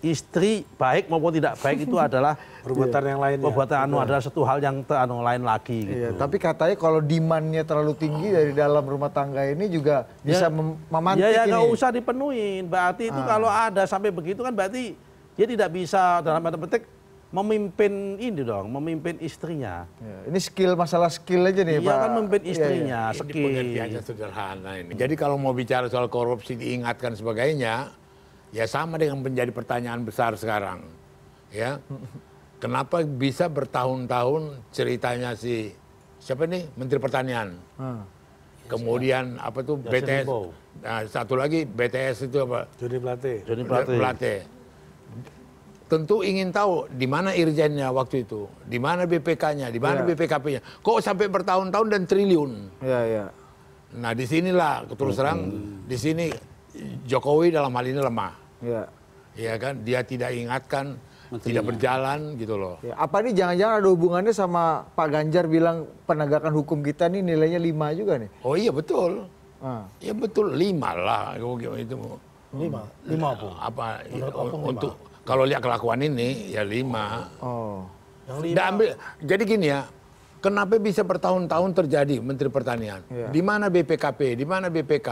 Istri baik maupun tidak baik itu adalah perbuatan yang lain. Perbuatan adalah satu hal yang lain lagi. Gitu. Tapi katanya kalau demand-nya terlalu tinggi dari dalam rumah tangga ini juga bisa memantik ini. Ya nggak usah dipenuhin. Berarti itu kalau ada sampai begitu kan berarti dia tidak bisa dalam tanda petik memimpin memimpin istrinya. Ini masalah skill aja nih, Pak. Iya kan memimpin istrinya, skill. Ini pengertiannya sederhana ini. Jadi kalau mau bicara soal korupsi diingatkan sebagainya, ya sama dengan menjadi pertanyaan besar sekarang. Ya. Kenapa bisa bertahun-tahun ceritanya siapa nih Menteri Pertanian? Kemudian BTS. Nah, satu lagi BTS itu apa? Joni Plate. Tentu ingin tahu di mana irjennya waktu itu, di mana BPK-nya, di mana BPKP-nya. Kok sampai bertahun-tahun dan triliun? Nah, disinilah terus terang di sini Jokowi dalam hal ini lemah. Ya kan, dia tidak ingatkan, tidak berjalan gitu loh. Apa ini jangan-jangan ada hubungannya sama Pak Ganjar bilang penegakan hukum kita nih nilainya 5 juga nih? Oh iya betul. Ya betul 5 lah itu. 5 apa? Untuk kalau lihat kelakuan ini ya 5. Yang 5. Jadi gini ya, kenapa bisa bertahun-tahun terjadi Menteri Pertanian? Di mana BPKP, di mana BPK,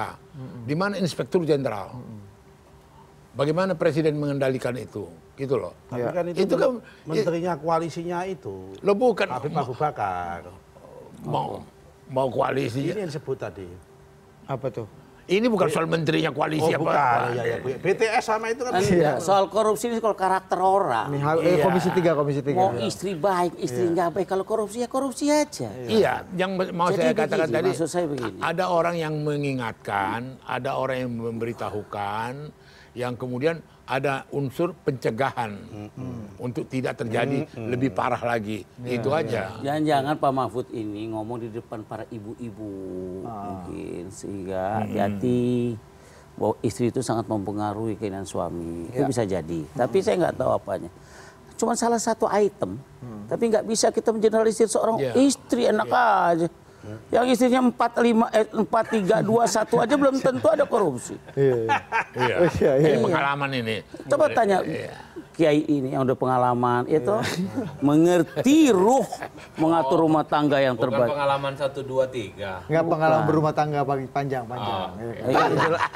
di mana Inspektur Jenderal? Bagaimana Presiden mengendalikan itu? Gitu loh. Tapi kan itu kan menterinya koalisinya itu. Lo bukan Habib Abu Bakar. Mau koalisi. Ini yang disebut tadi. Apa tuh? Ini bukan soal menterinya koalisi apa? Bukan. Ya. BTS sama itu kan. Soal korupsi ini soal karakter orang. Komisi 3. Mau istri baik, istri nggak baik. Kalau korupsi ya korupsi aja. Iya, yang mau saya katakan tadi. Maksud saya begini. Ada orang yang mengingatkan, ada orang yang memberitahukan, yang kemudian ada unsur pencegahan untuk tidak terjadi lebih parah lagi. Itu aja. Jangan-jangan Pak Mahfud ini ngomong di depan para ibu-ibu mungkin, sehingga hati-hati bahwa istri itu sangat mempengaruhi keinginan suami. Itu bisa jadi. Tapi saya nggak tahu apanya. Cuma salah satu item. Tapi nggak bisa kita mengeneralisir seorang istri enak aja. Yang istrinya 4, 3, 2, 1 aja belum tentu ada korupsi. Ini pengalaman ini. Coba tanya Kiai ini yang udah pengalaman itu mengerti ruh mengatur rumah tangga yang terbaik. Bukan pengalaman 1, 2, 3. Nggak pengalaman berumah tangga panjang.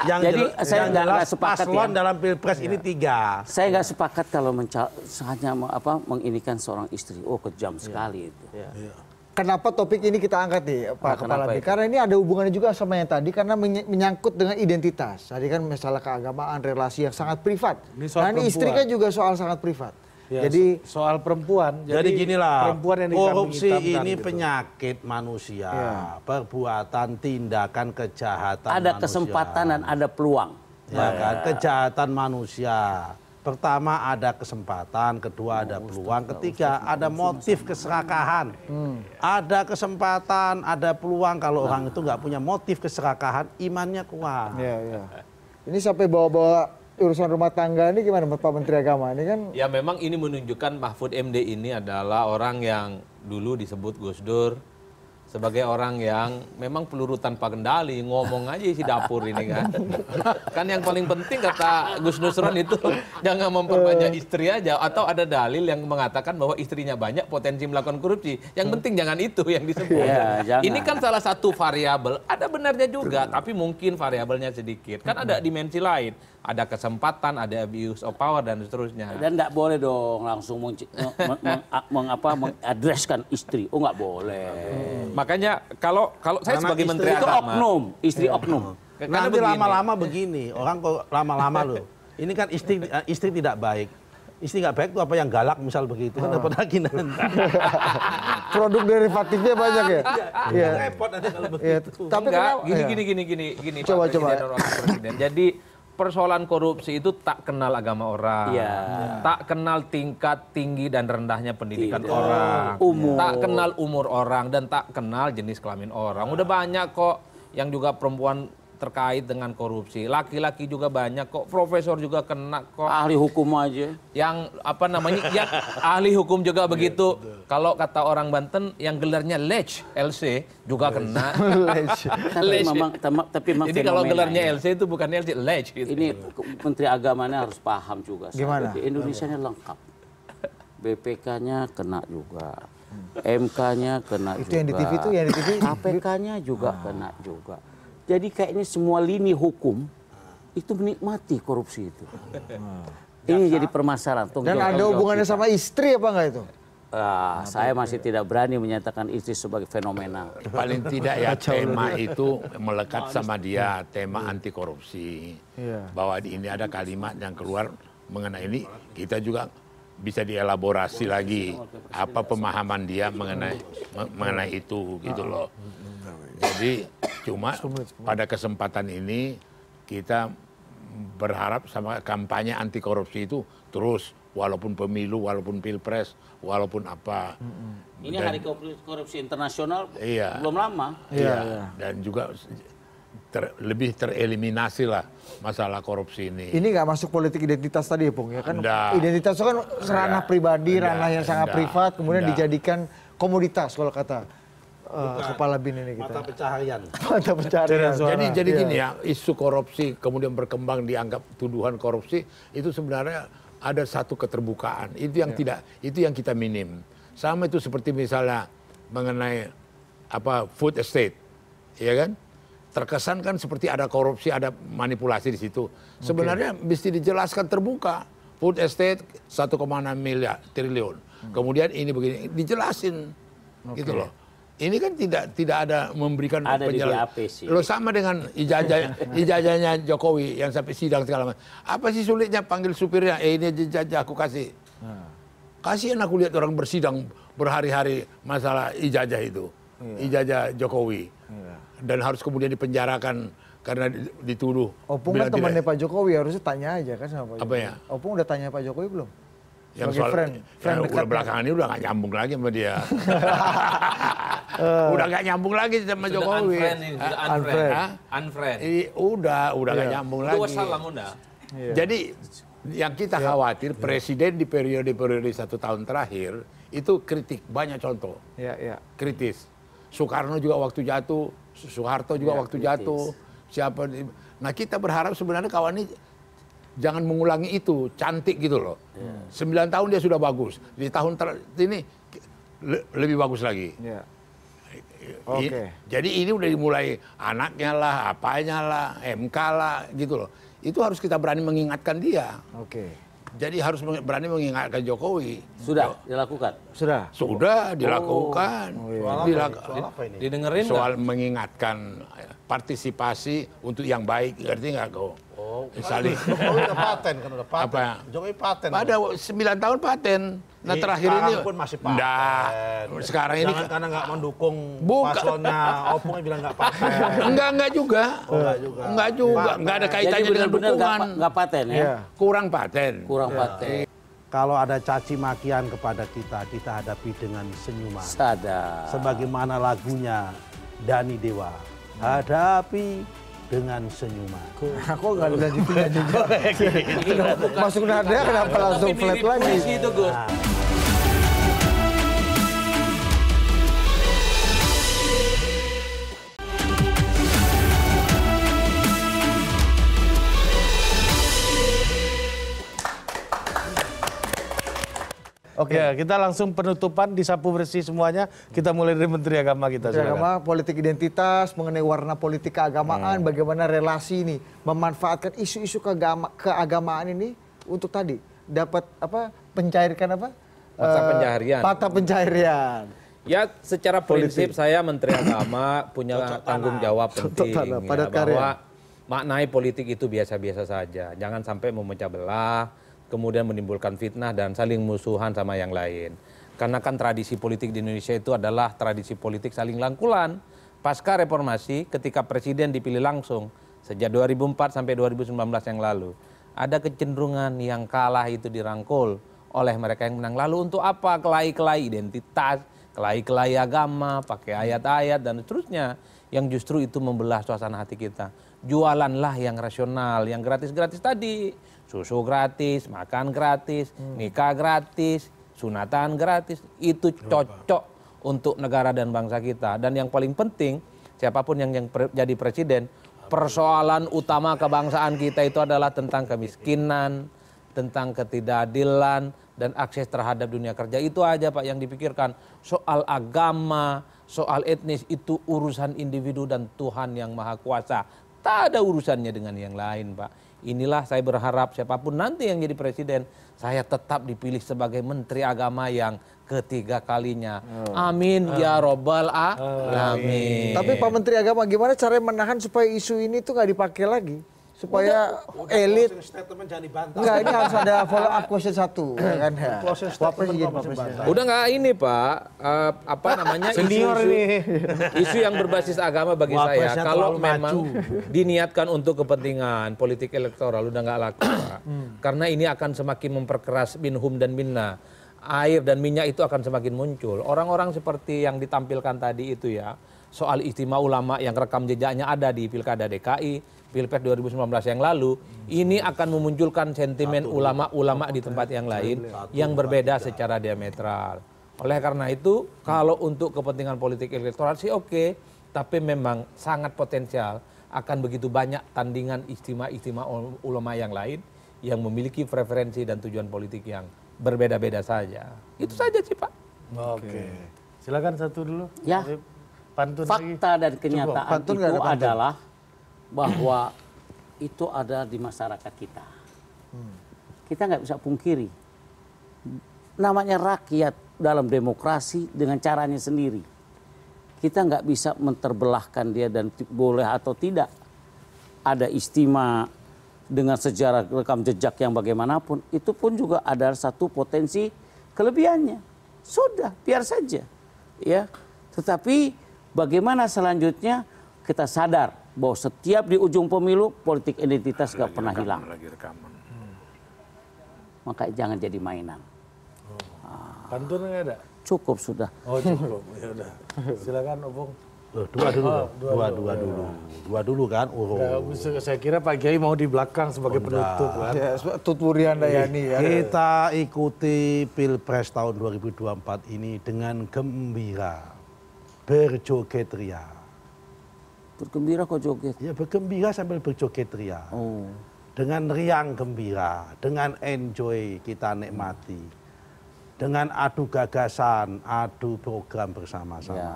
Jadi saya nggak sepakat paslon dalam pilpres ini 3. Saya nggak sepakat kalau hanya menginikan seorang istri. Oh kejam sekali itu. Kenapa topik ini kita angkat nih Pak Kepala BIN? Karena ini ada hubungannya juga sama yang tadi, karena menyangkut dengan identitas. Tadi kan masalah keagamaan, relasi yang sangat privat. Ini istri kan juga soal sangat privat. Jadi soal perempuan. Jadi ginilah, perempuan yang korupsi ini penyakit manusia, perbuatan, tindakan kejahatan ada manusia. Kesempatan dan ada peluang. Ya kan, kejahatan manusia. Pertama ada kesempatan, kedua ada peluang, ketiga ada motif keserakahan. Ada kesempatan, ada peluang. Kalau orang itu nggak punya motif keserakahan, imannya kuat. Ini sampai bawa-bawa urusan rumah tangga ini gimana Pak Menteri Agama? Ini kan ya memang ini menunjukkan Mahfud MD ini adalah orang yang dulu disebut Gus Dur, sebagai orang yang memang peluru tanpa kendali, ngomong aja isi dapur ini kan. Kan yang paling penting kata Gus Nusron itu jangan memperbanyak istri aja, atau ada dalil yang mengatakan bahwa istrinya banyak potensi melakukan korupsi. Yang penting jangan itu yang disebut. Ini kan salah satu variabel, ada benarnya juga, tapi mungkin variabelnya sedikit. Kan ada dimensi lain, ada kesempatan, ada abuse of power dan seterusnya. Dan nggak boleh dong langsung mengadreskan istri. Oh nggak boleh. Makanya kalau saya sebagai Menteri itu Agama, oknum, istri oknum. Nanti lama-lama begini, orang kok lama-lama loh. Ini kan istri tidak baik. Istri nggak baik itu apa yang galak misal begitu kan dapat lagi nanti. Produk derivatifnya banyak ya. Iya. Repot nanti kalau begitu. Tapi enggak, kenapa? gini. Coba. Pak Presiden dan Wakil Presiden. Jadi persoalan korupsi itu tak kenal agama orang, tak kenal tingkat tinggi dan rendahnya pendidikan orang, tak kenal umur orang, dan tak kenal jenis kelamin orang. Udah banyak kok yang juga perempuan terkait dengan korupsi. Laki-laki juga banyak kok, profesor juga kena kok. Ahli hukum aja. Yang yang ahli hukum juga begitu. Kalau kata orang Banten yang gelarnya LC juga kena. Tapi memang jadi kalau gelarnya LC itu bukan LC, LC. Gitu. Ini Menteri Agamanya harus paham juga. Gimana? Indonesia-nya lengkap. BPK-nya kena juga. MK-nya kena Itu juga. yang di TV itu, yang di TV. KPK-nya juga kena juga. Jadi kayaknya semua lini hukum itu menikmati korupsi itu. Ini jadi permasalahan. Dan ada hubungannya sama istri apa enggak itu? Saya masih tidak berani menyatakan istri sebagai fenomena. Paling tidak ya tema itu melekat sama dia, tema anti korupsi. Bahwa ini ada kalimat yang keluar mengenai ini, kita juga bisa dielaborasi lagi apa pemahaman dia mengenai itu gitu loh. Jadi cuma pada kesempatan ini kita berharap sama kampanye anti korupsi itu terus, walaupun pemilu, walaupun pilpres, walaupun apa. Ini hari korupsi internasional belum lama. Iya. Dan juga lebih tereliminasi lah masalah korupsi ini. Ini nggak masuk politik identitas tadi ya, Pung? Ya kan identitas itu kan ranah pribadi, ranah yang sangat privat, kemudian dijadikan komoditas kalau kata kepala BIN ini kita. Mata pencaharian. Mata pencaharian. Jadi gini ya, isu korupsi kemudian berkembang dianggap tuduhan korupsi itu sebenarnya ada satu keterbukaan. Itu yang itu yang kita minim. Sama itu seperti misalnya mengenai food estate, ya kan? Terkesan kan seperti ada korupsi, ada manipulasi di situ. Sebenarnya mesti dijelaskan terbuka. Food estate 1,6 miliar triliun. Kemudian ini begini, dijelasin, gitu loh. Ini kan tidak ada memberikan penjelasan. Lo sama dengan ijazahnya Jokowi yang sampai sidang segala macam. Apa sih sulitnya panggil supirnya? Ini ijazah aku kasih. Kasihan aku lihat orang bersidang berhari-hari masalah ijazah itu, ijazah Jokowi, dan harus kemudian dipenjarakan karena dituduh. Opung kan temannya Pak Jokowi, harusnya tanya aja kan sama Pak Jokowi. Apa ya? Opung udah tanya Pak Jokowi belum? Yang soal friend udah belakangan ini udah nggak nyambung lagi sama dia. Udah nggak nyambung lagi sama Jokowi. Unfriend. Udah nggak nyambung lagi. Jadi yang kita khawatir presiden di periode 1 tahun terakhir itu kritik, banyak contoh. Kritis. Soekarno juga waktu jatuh, Soeharto juga waktu jatuh. Nah kita berharap sebenarnya kawan ini jangan mengulangi itu, cantik gitu loh. 9 tahun dia sudah bagus. Di tahun ini lebih bagus lagi. Jadi ini udah dimulai anaknya lah, apanya lah, MK lah gitu loh. Itu harus kita berani mengingatkan dia. Jadi harus berani mengingatkan Jokowi. Sudah dilakukan? Sudah dilakukan. Soal apa ini? Didengerin soal mengingatkan partisipasi untuk yang baik, ngerti nggak kau? Jokowi udah paten kan, udah paten. Apa? Jokowi paten. Pada 9 tahun paten. Nah terakhir ini pun masih paten. Enggak. Sekarang ini karena nggak mendukung paslonnya Opung bilang nggak paten. Enggak juga. Enggak juga. Enggak ada kaitannya dengan dukungan. Enggak paten ya? Kurang paten. Kalau ada caci makian kepada kita hadapi dengan senyuman. Sadar. Sebagaimana lagunya Dani Dewa. Hadapi dengan senyuman. Aku nggak dilanjutin juga. Masuk nada kenapa langsung flat lagi? Oke, kita langsung penutupan, disapu bersih semuanya. Kita mulai dari Menteri Agama kita. Menteri Agama, politik identitas, mengenai warna politik keagamaan, bagaimana relasi ini memanfaatkan isu-isu keagamaan ini untuk tadi dapat apa? Mencairkan apa? Mata pencaharian. Mata pencaharian. Ya, secara prinsip saya Menteri Agama punya tanggung jawab penting ya, bahwa maknai politik itu biasa-biasa saja. Jangan sampai memecah belah, kemudian menimbulkan fitnah dan saling musuhan sama yang lain. Karena kan tradisi politik di Indonesia itu adalah tradisi politik saling rangkulan. Pasca reformasi ketika presiden dipilih langsung sejak 2004 sampai 2019 yang lalu, ada kecenderungan yang kalah itu dirangkul oleh mereka yang menang. Lalu untuk apa? Kelahi-kelahi identitas, kelahi-kelahi agama, pakai ayat-ayat dan seterusnya yang justru itu membelah suasana hati kita. Jualanlah yang rasional, yang gratis-gratis tadi. Susu gratis, makan gratis, nikah gratis, sunatan gratis. Itu cocok untuk negara dan bangsa kita. Dan yang paling penting, siapapun yang jadi presiden, persoalan utama kebangsaan kita itu adalah tentang kemiskinan, tentang ketidakadilan, dan akses terhadap dunia kerja. Itu aja Pak yang dipikirkan. Soal agama, soal etnis itu urusan individu dan Tuhan yang Maha Kuasa. Tak ada urusannya dengan yang lain Pak. Inilah saya berharap siapapun nanti yang jadi presiden, saya tetap dipilih sebagai Menteri Agama yang ketiga kalinya. Amin ya robbal alamin. Tapi Pak Menteri Agama gimana caranya menahan supaya isu ini tuh nggak dipakai lagi? Supaya elit statement jangan dibantah. enggak, ini harus ada follow up question 1 kan ya. Udah nggak ini Pak, apa namanya Senior isu yang berbasis agama bagi saya kalau memang diniatkan untuk kepentingan politik elektoral udah nggak laku Pak. Karena ini akan semakin memperkeras minhum dan minna. Air dan minyak itu akan semakin muncul. Orang-orang seperti yang ditampilkan tadi itu ya, soal istimewa ulama yang rekam jejaknya ada di Pilkada DKI, Pilpres 2019 yang lalu, ini akan memunculkan sentimen ulama-ulama di tempat yang lain yang berbeda secara diametral. Oleh karena itu, kalau untuk kepentingan politik elektoral sih oke, tapi memang sangat potensial akan begitu banyak tandingan istimewa ulama yang lain yang memiliki preferensi dan tujuan politik yang berbeda-beda saja. Itu saja sih Pak. Oke. Silakan satu dulu. Ya. Pantun Fakta lagi. dan kenyataan Pantun nggak itu ada pantun. adalah bahwa itu ada di masyarakat kita. Kita nggak bisa pungkiri. Namanya rakyat dalam demokrasi dengan caranya sendiri. Kita nggak bisa menterbelahkan dia dan boleh atau tidak. Ada istimewa dengan sejarah rekam jejak yang bagaimanapun, itu pun juga ada satu potensi kelebihannya. Sudah, biar saja. Ya. Tetapi bagaimana selanjutnya kita sadar bahwa setiap di ujung pemilu politik identitas gak pernah hilang. Maka jangan jadi mainan. Pantun nggak ada? Cukup sudah. Oh cukup, ya udah. Silakan Opung. Dua dulu kan. Saya kira Pak Kiai mau di belakang sebagai penutup kan. Ya, Tuturi Handayani ya. Kita ikuti Pilpres tahun 2024 ini dengan gembira, berjoget ria. Bergembira kok joget. Ya bergembira sambil berjoget ria. Oh. Dengan riang gembira, dengan enjoy kita nikmati. Dengan adu gagasan, adu program bersama-sama. Ya.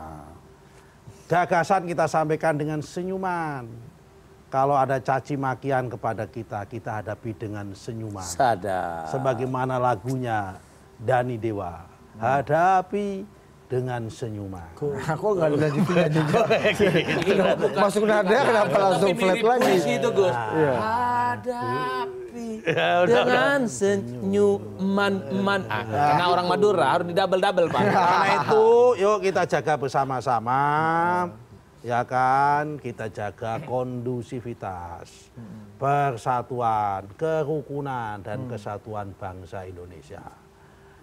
Gagasan kita sampaikan dengan senyuman. Kalau ada caci makian kepada kita, kita hadapi dengan senyuman. Sadar. Sebagaimana lagunya Dani Dewa. Hadapi dengan senyuman. Aku nggak dilanjutin juga. Masuk nada kenapa langsung flat lagi? Itu Gus. Hadapi dengan senyuman. Karena orang Madura harus di double Pak. Karena itu yuk kita jaga bersama-sama. Ya kan, kita jaga kondusivitas, persatuan, kerukunan, dan kesatuan bangsa Indonesia.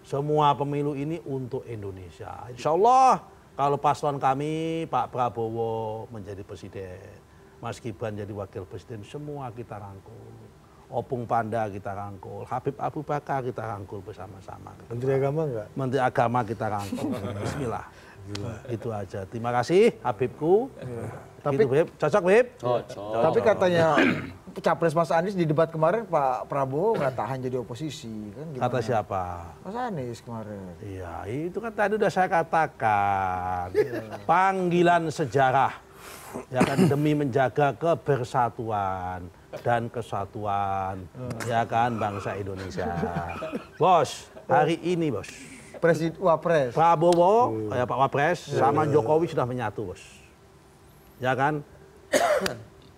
Semua pemilu ini untuk Indonesia. Insya Allah kalau paslon kami Pak Prabowo menjadi presiden, Mas Gibran jadi wakil presiden, semua kita rangkul. Opung Panda kita rangkul, Habib Abu Bakar kita rangkul bersama-sama. Menteri Agama enggak? Menteri Agama kita rangkul. Bismillah. Itu aja. Terima kasih Habibku. Tapi gitu, Beb. Cocok Beb? Cocok. Tapi katanya capres Mas Anies di debat kemarin Pak Prabowo nggak tahan jadi oposisi kan? Gimana? Kata siapa? Mas Anies kemarin. Iya, itu kan tadi udah saya katakan. Panggilan sejarah ya kan demi menjaga kebersatuan dan kesatuan ya kan bangsa Indonesia. Bos, hari ini bos. Wapres. Prabowo, ya Pak Wapres sama Jokowi sudah menyatu, bos. Ya kan?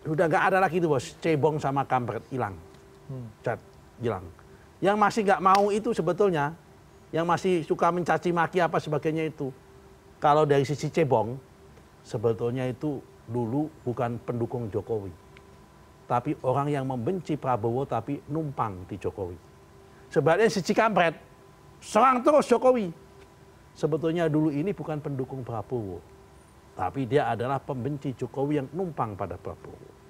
Udah nggak ada lagi itu bos, cebong sama kampret hilang, cat hilang. Yang masih nggak mau itu sebetulnya, yang masih suka mencaci maki apa sebagainya itu, kalau dari sisi cebong, sebetulnya itu dulu bukan pendukung Jokowi, tapi orang yang membenci Prabowo tapi numpang di Jokowi. Sebaliknya sisi kampret, serang terus Jokowi. Sebetulnya dulu ini bukan pendukung Prabowo, tapi dia adalah pembenci Jokowi yang numpang pada Prabowo.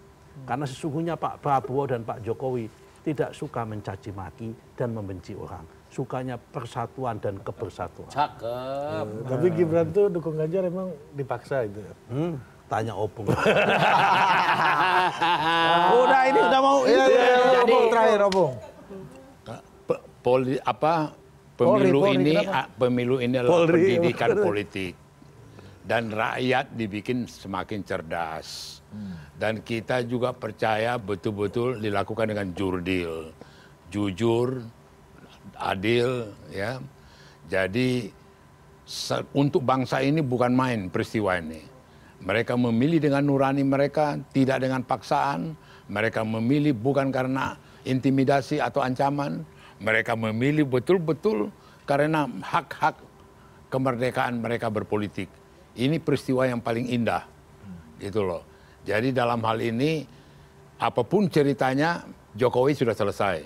Karena sesungguhnya Pak Prabowo dan Pak Jokowi tidak suka mencaci maki dan membenci orang. Sukanya persatuan dan kebersatuan. Cakep. Tapi Gibran tuh dukung Ganjar emang dipaksa itu. Tanya Opung. Udah ini udah mau. Jadi terakhir Opung. Pemilu Polri, ini kenapa? pemilu ini adalah pendidikan politik dan rakyat dibikin semakin cerdas. Dan kita juga percaya betul-betul dilakukan dengan jurdil, jujur, adil, ya. Jadi untuk bangsa ini bukan main peristiwa ini. Mereka memilih dengan nurani mereka, tidak dengan paksaan. Mereka memilih bukan karena intimidasi atau ancaman. Mereka memilih betul-betul karena hak-hak kemerdekaan mereka berpolitik. Ini peristiwa yang paling indah, gitu loh. Jadi dalam hal ini, apapun ceritanya, Jokowi sudah selesai.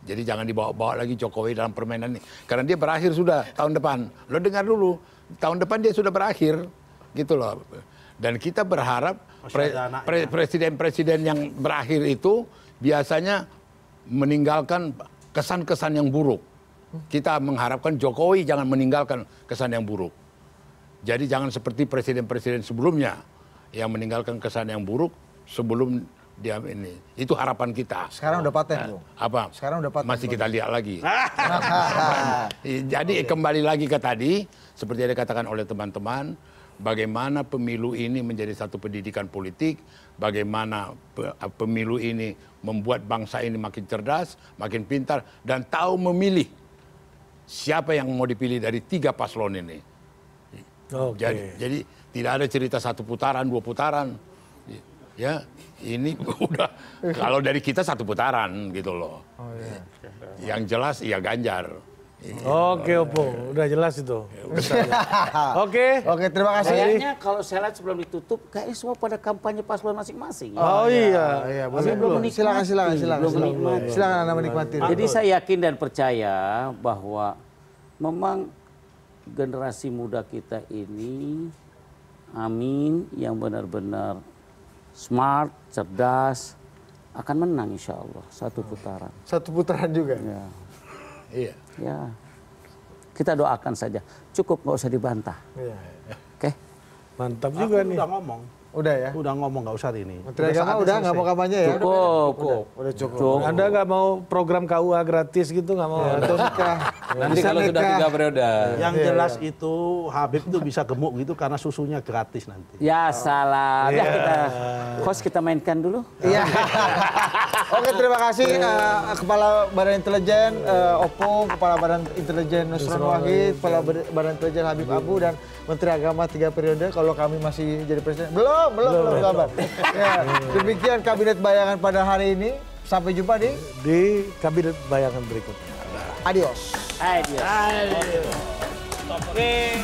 Jadi jangan dibawa-bawa lagi Jokowi dalam permainan ini. Karena dia berakhir sudah tahun depan. Lo dengar dulu, tahun depan dia sudah berakhir, gitu loh. Dan kita berharap presiden-presiden yang berakhir itu biasanya meninggalkan kesan-kesan yang buruk. Kita mengharapkan Jokowi jangan meninggalkan kesan yang buruk. Jadi jangan seperti presiden-presiden sebelumnya yang meninggalkan kesan yang buruk sebelum dia ini. Itu harapan kita. Sekarang udah paten, Bung. Apa? Sekarang udah paten. Masih kita lihat lagi. Jadi kembali lagi ke tadi, seperti yang dikatakan oleh teman-teman, bagaimana pemilu ini menjadi satu pendidikan politik, bagaimana pemilu ini membuat bangsa ini makin cerdas, makin pintar, dan tahu memilih siapa yang mau dipilih dari 3 paslon ini. Jadi tidak ada cerita 1 putaran, 2 putaran. Ya, ini udah kalau dari kita 1 putaran gitu loh. Yang jelas ya Ganjar. Oke, Opung, udah jelas itu. Oke, terima kasih. Kayaknya kalau saya lihat sebelum ditutup, kayaknya semua pada kampanye paslon masing-masing. Oh iya, Belum. Silakan. Silakan Anda menikmati. Jadi saya yakin dan percaya bahwa memang generasi muda kita ini, amin, yang benar-benar smart, cerdas, akan menang insya Allah 1 putaran. 1 putaran juga. Ya. Iya. Ya, kita doakan saja. Cukup, nggak usah dibantah. Oke. Mantap juga nih. Udah ngomong. Udah ya. Udah ngomong nggak usah ini. Menteri Agama udah nggak mau kampanye ya? Cukup. Udah cukup. Anda nggak mau program KUA gratis gitu nggak mau? Atau nikah. Nanti kalau sudah 3 periode. Yang jelas itu Habib itu bisa gemuk gitu karena susunya gratis nanti. Ya salah. Ya kita mainkan dulu. Iya. Oke, terima kasih Kepala Badan Intelijen Opung, Kepala Badan Intelijen Nusron Wahid, Kepala Badan Intelijen Habib Abu, dan Menteri Agama 3 periode. Kalau kami masih jadi presiden, belum kabar. Ya, demikian Kabinet Bayangan pada hari ini. Sampai jumpa di Kabinet Bayangan berikutnya. Adios. Adios. Oke.